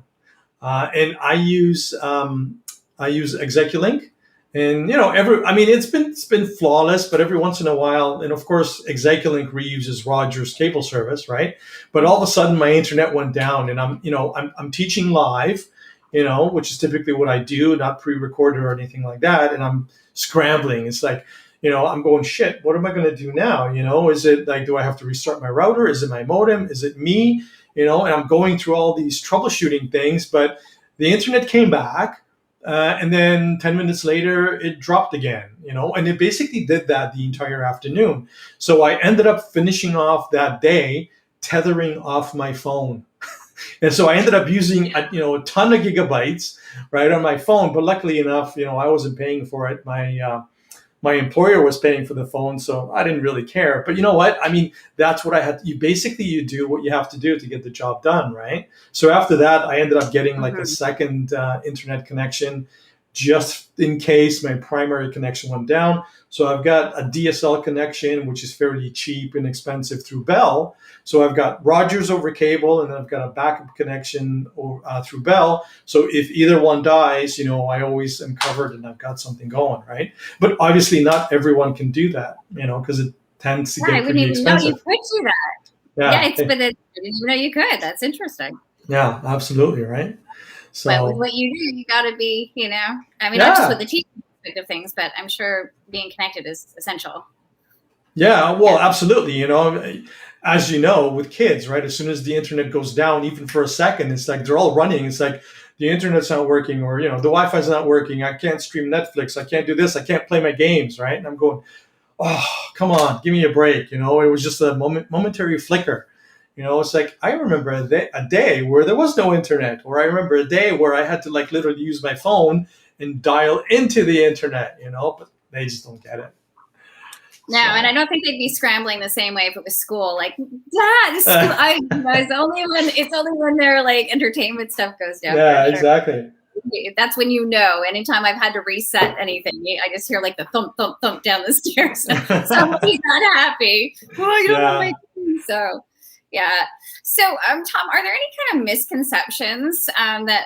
And I use Execulink. And it's been flawless, but every once in a while, and of course, Execulink reuses Rogers cable service, right? But all of a sudden, my internet went down, and I'm teaching live, which is typically what I do, not pre-recorded or anything like that, and I'm scrambling. It's like, I'm going, shit, what am I going to do now? Is it like, do I have to restart my router? Is it my modem? Is it me? And I'm going through all these troubleshooting things, but the internet came back. And then 10 minutes later, it dropped again, and it basically did that the entire afternoon. So I ended up finishing off that day, tethering off my phone. And so I ended up using, a ton of gigabytes, right, on my phone. But luckily enough, I wasn't paying for it. My employer was paying for the phone, so I didn't really care. But you know what? That's what I had. You do what you have to do to get the job done, right? So after that, I ended up getting like a second internet connection, just in case my primary connection went down. So I've got a DSL connection, which is fairly cheap and inexpensive through Bell. So I've got Rogers over cable, and then I've got a backup connection through Bell. So if either one dies, I always am covered and I've got something going, right? But obviously not everyone can do that, because it tends to get pretty expensive. I didn't even know you could do that. I didn't even know you could. That's interesting. Yeah, absolutely, right? So, but with what you do, you got to be, not just with the teaching aspect of things, but I'm sure being connected is essential. Yeah, well, absolutely. As you know, with kids, right? As soon as the internet goes down, even for a second, it's like they're all running. It's like the internet's not working, or, the Wi-Fi's not working. I can't stream Netflix. I can't do this. I can't play my games, right? And I'm going, oh, come on, give me a break. It was just a momentary flicker. It's like, I remember a day where there was no internet, or I remember a day where I had to like literally use my phone and dial into the internet, but they just don't get it. No, and I don't think they'd be scrambling the same way if it was school. Like, Dad, this school, it's only when their like entertainment stuff goes down. Yeah, exactly. That's when anytime I've had to reset anything, I just hear like the thump, thump, thump down the stairs. Somebody's not happy. So, yeah. So, Tom, are there any kind of misconceptions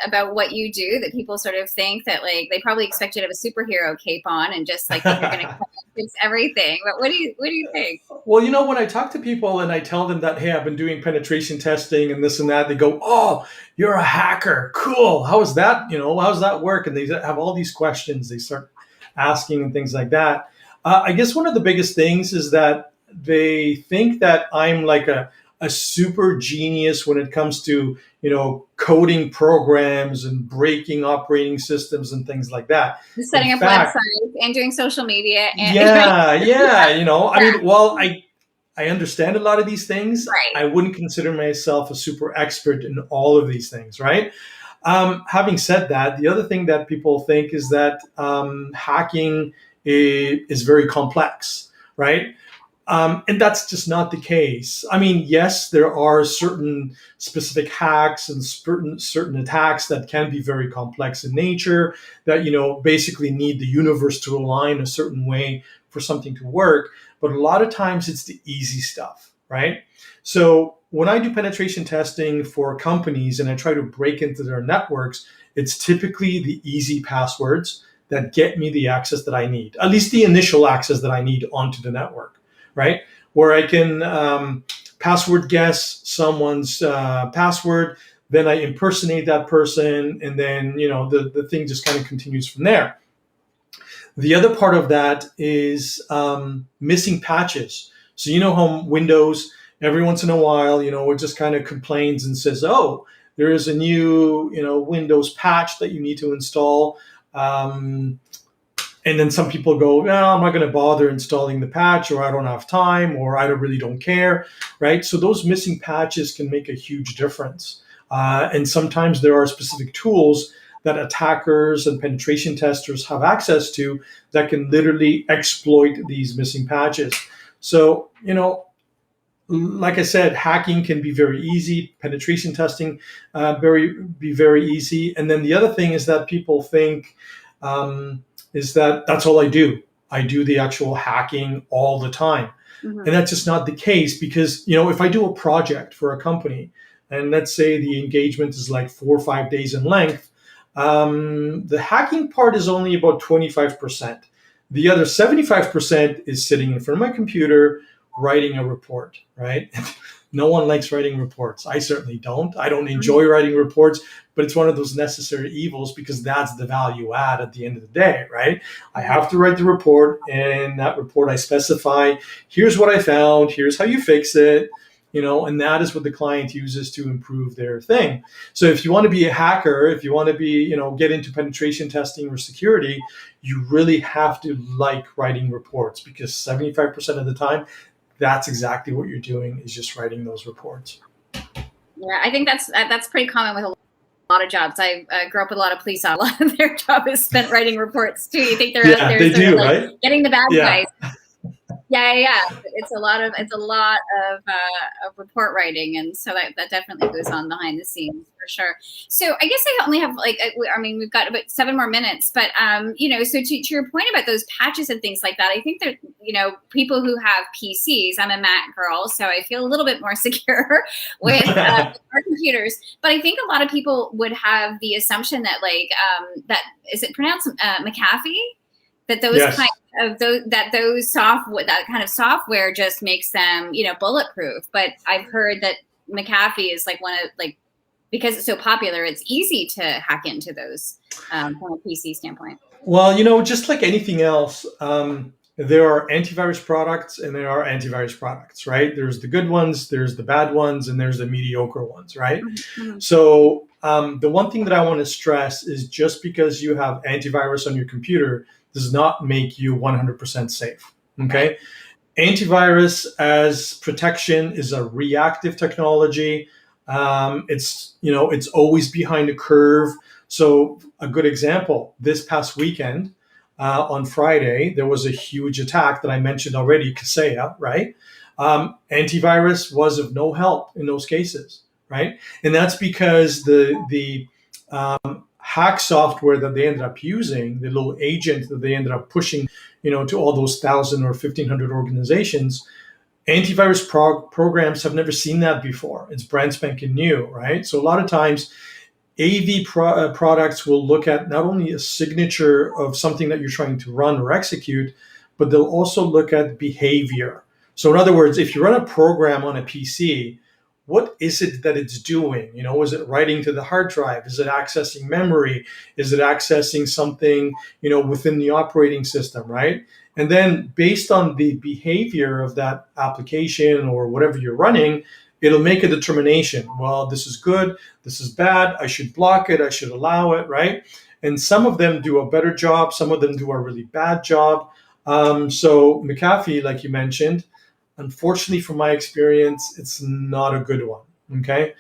about what you do that people sort of think that like they probably expect you to have a superhero cape on and just like you're going to fix everything? But what do you think? Well, when I talk to people and I tell them that, hey, I've been doing penetration testing and this and that, they go, "Oh, you're a hacker. Cool. How is that? How's that work?" And they have all these questions. They start asking and things like that. I guess one of the biggest things is that they think that I'm like a super genius when it comes to, coding programs and breaking operating systems and things like that. Just setting up websites and doing social media. And I understand a lot of these things. Right. I wouldn't consider myself a super expert in all of these things, right? Having said that, the other thing that people think is that hacking is very complex, right? And that's just not the case. I mean, yes, there are certain specific hacks and certain attacks that can be very complex in nature that, basically need the universe to align a certain way for something to work. But a lot of times it's the easy stuff, right? So when I do penetration testing for companies and I try to break into their networks, it's typically the easy passwords that get me the access that I need, at least the initial access that I need onto the network. Right? Where I can password guess someone's password, then I impersonate that person, and then, the thing just kind of continues from there. The other part of that is missing patches. So, how Windows, every once in a while, it just kind of complains and says, "Oh, there is a new, Windows patch that you need to install." And then some people go, "No, I'm not going to bother installing the patch," or "I don't have time," or "I really don't care," right? So those missing patches can make a huge difference. And sometimes there are specific tools that attackers and penetration testers have access to that can literally exploit these missing patches. So, like I said, hacking can be very easy. Penetration testing be very easy. And then the other thing is that people think is that that's all I do. I do the actual hacking all the time. Mm-hmm. And that's just not the case because, if I do a project for a company and let's say the engagement is like 4 or 5 days in length, the hacking part is only about 25%. The other 75% is sitting in front of my computer writing a report, right? No one likes writing reports. I certainly don't. I don't enjoy writing reports, but it's one of those necessary evils because that's the value add at the end of the day, right? I have to write the report, and that report I specify, here's what I found, here's how you fix it, and that is what the client uses to improve their thing. So if you want to be a hacker, if you want to be, get into penetration testing or security, you really have to like writing reports because 75% of the time, that's exactly what you're doing is just writing those reports. Yeah, I think that's pretty common with a lot of jobs. I grew up with a lot of police. A lot of their job is spent writing reports too. You think they're out there they do, right? Getting the bad guys. Yeah. It's a lot of report writing, and so that definitely goes on behind the scenes for sure. So I guess I only have we've got about 7 more minutes, but so to your point about those patches and things like that, I think that people who have PCs. I'm a Mac girl, so I feel a little bit more secure with our computers. But I think a lot of people would have the assumption that that is it pronounced McAfee? That those kind of that kind of software just makes them, bulletproof. But I've heard that McAfee is because it's so popular, it's easy to hack into those from a PC standpoint. Well, just like anything else, there are antivirus products and there are antivirus products, right? There's the good ones, there's the bad ones, and there's the mediocre ones, right? Mm-hmm. So the one thing that I want to stress is just because you have antivirus on your computer does not make you 100% safe, Okay. Antivirus as protection is a reactive technology. It's always behind the curve. So a good example, this past weekend, on Friday, there was a huge attack that I mentioned already, Kaseya, right? Antivirus was of no help in those cases, right? And that's because the hack software that they ended up using, the little agent that they ended up pushing, to all those 1,000 or 1,500 organizations, antivirus programs have never seen that before. It's brand spanking new, right? So a lot of times, AV products will look at not only a signature of something that you're trying to run or execute, but they'll also look at behavior. So in other words, if you run a program on a PC, what is it that it's doing? Is it writing to the hard drive? Is it accessing memory? Is it accessing something, within the operating system, right? And then based on the behavior of that application or whatever you're running, it'll make a determination. Well, this is good. This is bad. I should block it. I should allow it, right? And some of them do a better job. Some of them do a really bad job. So McAfee, like you mentioned, unfortunately, from my experience, it's not a good one. Okay.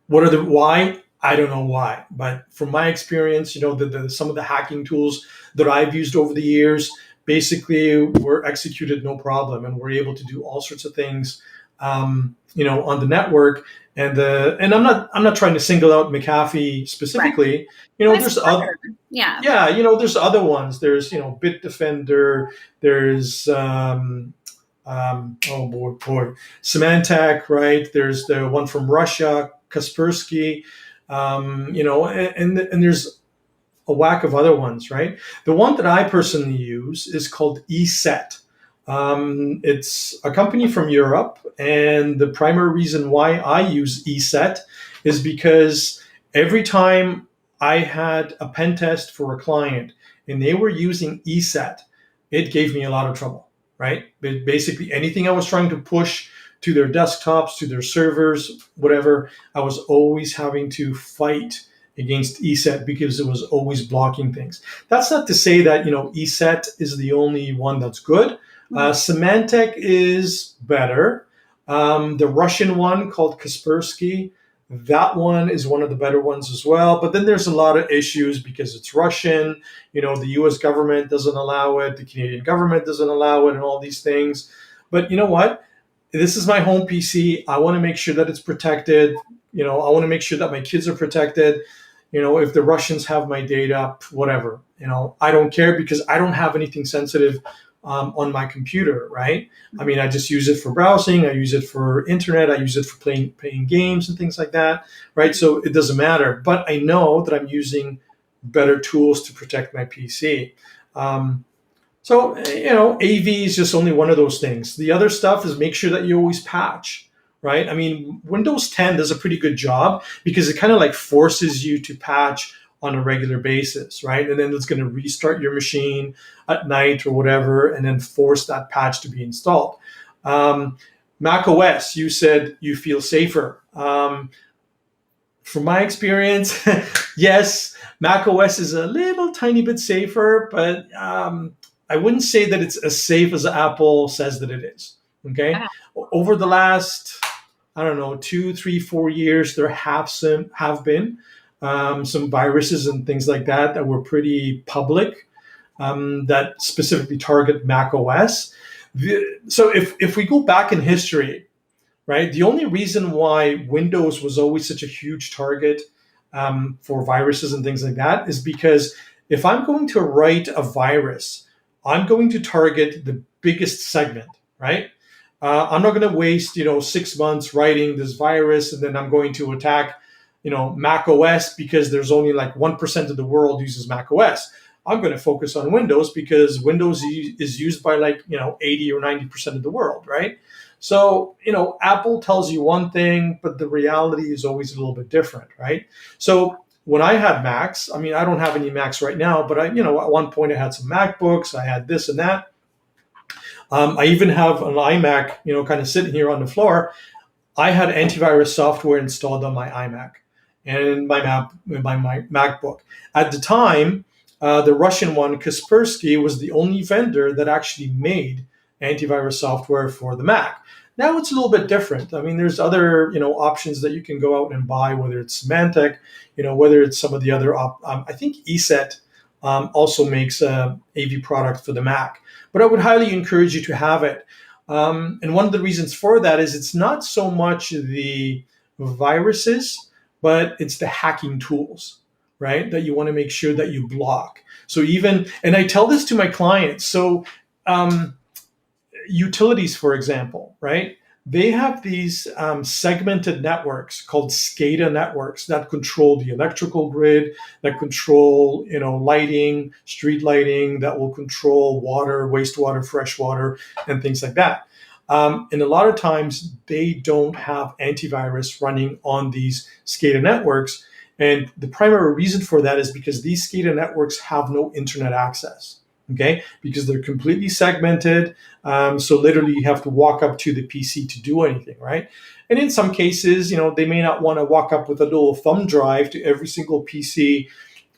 Why? I don't know why, but from my experience, some of the hacking tools that I've used over the years basically were executed no problem, and we're able to do all sorts of things, on the network. And I'm not trying to single out McAfee specifically. Right. There's other. Yeah. Yeah, there's other ones. There's, Bitdefender. There's, oh boy, Symantec, right? There's the one from Russia, Kaspersky, and there's a whack of other ones, right? The one that I personally use is called ESET. It's a company from Europe, and the primary reason why I use ESET is because every time I had a pen test for a client and they were using ESET, it gave me a lot of trouble, right? But basically, anything I was trying to push to their desktops, to their servers, whatever, I was always having to fight against ESET because it was always blocking things. That's not to say that, ESET is the only one that's good. Symantec is better. The Russian one called Kaspersky, that one is one of the better ones as well. But then there's a lot of issues because it's Russian. The US government doesn't allow it. The Canadian government doesn't allow it, and all these things. But you know what? This is my home PC. I want to make sure that it's protected. I want to make sure that my kids are protected. If the Russians have my data, whatever, I don't care because I don't have anything sensitive on my computer, right? I mean, I just use it for browsing. I use it for internet. I use it for playing games and things like that, right? So it doesn't matter. But I know that I'm using better tools to protect my PC. So, AV is just only one of those things. The other stuff is make sure that you always patch, right? I mean, Windows 10 does a pretty good job because it kind of like forces you to patch on a regular basis, right? And then it's going to restart your machine at night or whatever, and then force that patch to be installed. Mac OS, you said you feel safer. From my experience, yes, Mac OS is a little tiny bit safer, but I wouldn't say that it's as safe as Apple says that it is. Okay. Over the last, 2, 3, 4 years, there have been some viruses and things like that were pretty public, that specifically target Mac OS. So if we go back in history, right, the only reason why Windows was always such a huge target for viruses and things like that is because if I'm going to write a virus, I'm going to target the biggest segment, right? I'm not going to waste, 6 months writing this virus and then I'm going to attack, Mac OS because there's only like 1% of the world uses Mac OS. I'm going to focus on Windows because Windows is used by 80 or 90% of the world, right? So, Apple tells you one thing, but the reality is always a little bit different, right? So when I had Macs, I don't have any Macs right now, but at one point I had some MacBooks, I had this and that. I even have an iMac, kind of sitting here on the floor. I had antivirus software installed on my iMac and my MacBook. At the time, the Russian one, Kaspersky, was the only vendor that actually made antivirus software for the Mac. Now it's a little bit different. I mean, there's other options that you can go out and buy, whether it's Symantec, whether it's some of the other. I think ESET also makes a AV product for the Mac, but I would highly encourage you to have it. And one of the reasons for that is it's not so much the viruses, but it's the hacking tools, right? That you want to make sure that you block. So and I tell this to my clients. So utilities, for example, right? They have these segmented networks called SCADA networks that control the electrical grid, that control, lighting, street lighting, that will control water, wastewater, freshwater, and things like that. And a lot of times they don't have antivirus running on these SCADA networks. And the primary reason for that is because these SCADA networks have no internet access. Okay, because they're completely segmented. So literally you have to walk up to the PC to do anything, right? And in some cases, they may not want to walk up with a little thumb drive to every single PC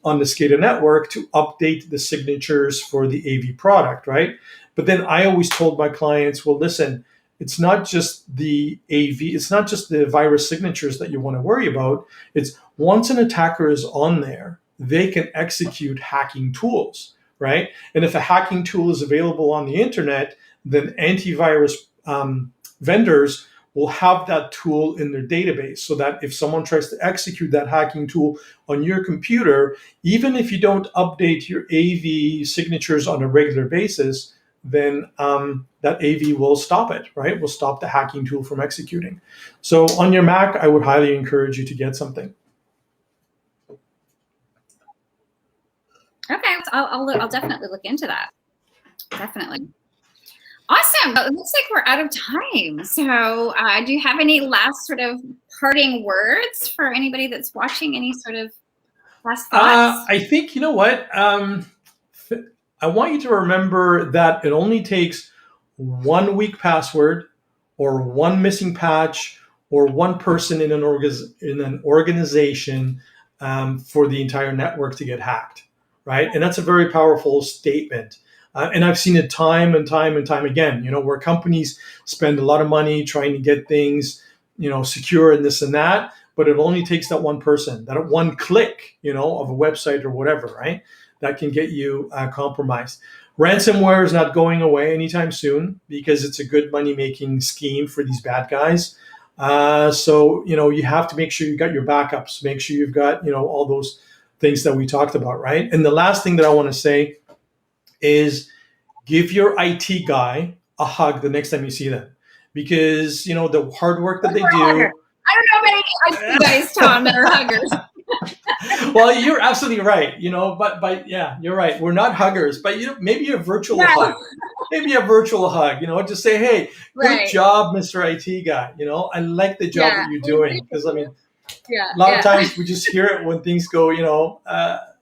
on the SCADA network to update the signatures for the AV product, right? But then I always told my clients, well, listen, it's not just the AV, it's not just the virus signatures that you want to worry about. It's once an attacker is on there, they can execute hacking tools. Right? And if a hacking tool is available on the internet, then antivirus vendors will have that tool in their database so that if someone tries to execute that hacking tool on your computer, even if you don't update your AV signatures on a regular basis, then that AV will stop it, right? Will stop the hacking tool from executing. So on your Mac, I would highly encourage you to get something. Okay, I'll definitely look into that. Definitely. Awesome. It looks like we're out of time. So do you have any last sort of parting words for anybody that's watching? Any sort of last thoughts? I think, you know what? I want you to remember that it only takes one weak password or one missing patch or one person in an organization for the entire network to get hacked. Right? And that's a very powerful statement. And I've seen it time and time and time again, where companies spend a lot of money trying to get things, secure and this and that, but it only takes that one person, that one click, of a website or whatever, right? That can get you compromised. Ransomware is not going away anytime soon because it's a good money-making scheme for these bad guys. So, you have to make sure you got your backups, make sure you've got, all those things that we talked about, right? And the last thing that I want to say is give your IT guy a hug the next time you see them, because the hard work that they do. I don't know many IT guys, Tom, that are huggers. Well, you're absolutely right, but yeah, you're right. We're not huggers, but maybe a virtual hug. Maybe a virtual hug, just say, hey, good job, Mr. IT guy. I like the job that you're doing, because a lot of times we just hear it when things go,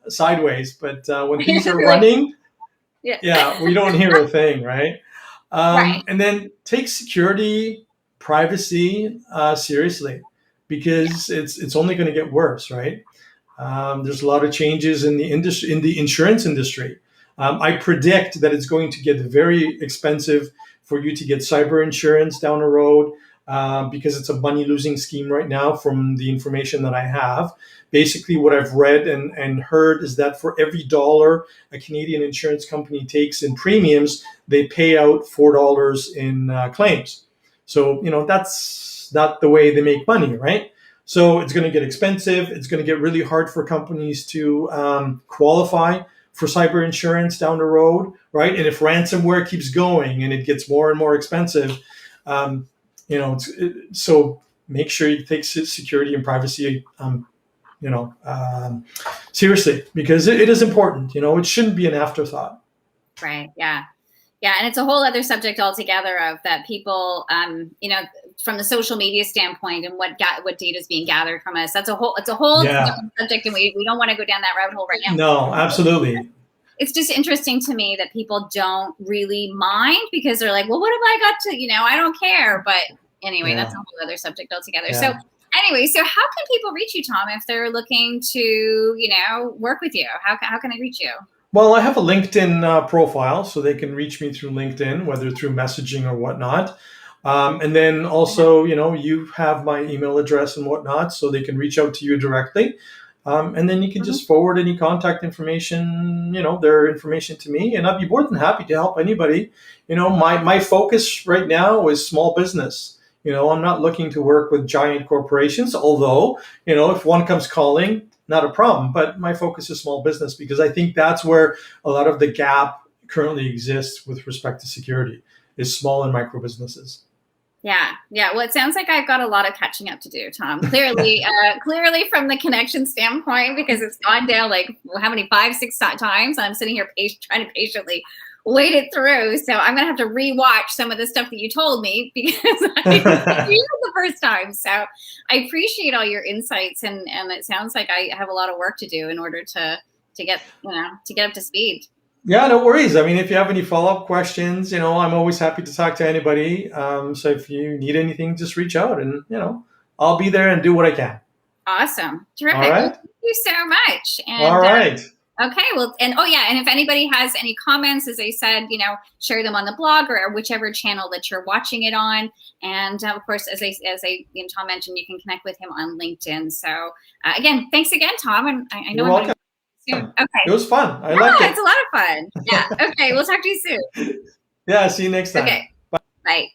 sideways. But when things are running, we don't hear a thing, right? And then take security, privacy seriously, because it's only going to get worse, right? There's a lot of changes in the industry, in the insurance industry. I predict that it's going to get very expensive for you to get cyber insurance down the road. Because it's a money-losing scheme right now from the information that I have. Basically, what I've read and heard is that for every dollar a Canadian insurance company takes in premiums, they pay out $4 in claims. So, that's not the way they make money, right? So it's going to get expensive. It's going to get really hard for companies to qualify for cyber insurance down the road, right? And if ransomware keeps going and it gets more and more expensive, so make sure you take security and privacy, seriously, because it is important. It shouldn't be an afterthought. Right. Yeah. Yeah. And it's a whole other subject altogether of that people, from the social media standpoint and what data is being gathered from us. It's a whole subject, and we don't want to go down that rabbit hole right now. No, absolutely. It's just interesting to me that people don't really mind, because they're like, well, what have I got to, I don't care. But anyway, that's a whole other subject altogether. Yeah. So Anyway, so how can people reach you, Tom, if they're looking to, work with you? How can they reach you? Well, I have a LinkedIn profile, so they can reach me through LinkedIn, whether through messaging or whatnot. And then also, you have my email address and whatnot, so they can reach out to you directly. And then you can just forward any contact information, their information to me, and I'd be more than happy to help anybody. My focus right now is small business. I'm not looking to work with giant corporations, although, if one comes calling, not a problem. But my focus is small business because I think that's where a lot of the gap currently exists with respect to security is small and micro businesses. Yeah. Well, it sounds like I've got a lot of catching up to do, Tom. Clearly from the connection standpoint, because it's gone down like how many 5-6 times. I'm sitting here trying to patiently wait it through. So I'm gonna have to rewatch some of the stuff that you told me because I didn't hear it the first time. So I appreciate all your insights, and it sounds like I have a lot of work to do in order to get up to speed. Yeah, no worries. I mean, if you have any follow-up questions, I'm always happy to talk to anybody. So if you need anything, just reach out and, I'll be there and do what I can. Awesome. Terrific. All right. Well, thank you so much. And, all right. Okay. Well, and if anybody has any comments, as I said, share them on the blog or whichever channel that you're watching it on. And of course, as Tom mentioned, you can connect with him on LinkedIn. So again, thanks again, Tom. And I know You're welcome. Okay. It was fun. I liked it. It's a lot of fun. Yeah. Okay. We'll talk to you soon. Yeah. See you next time. Okay. Bye.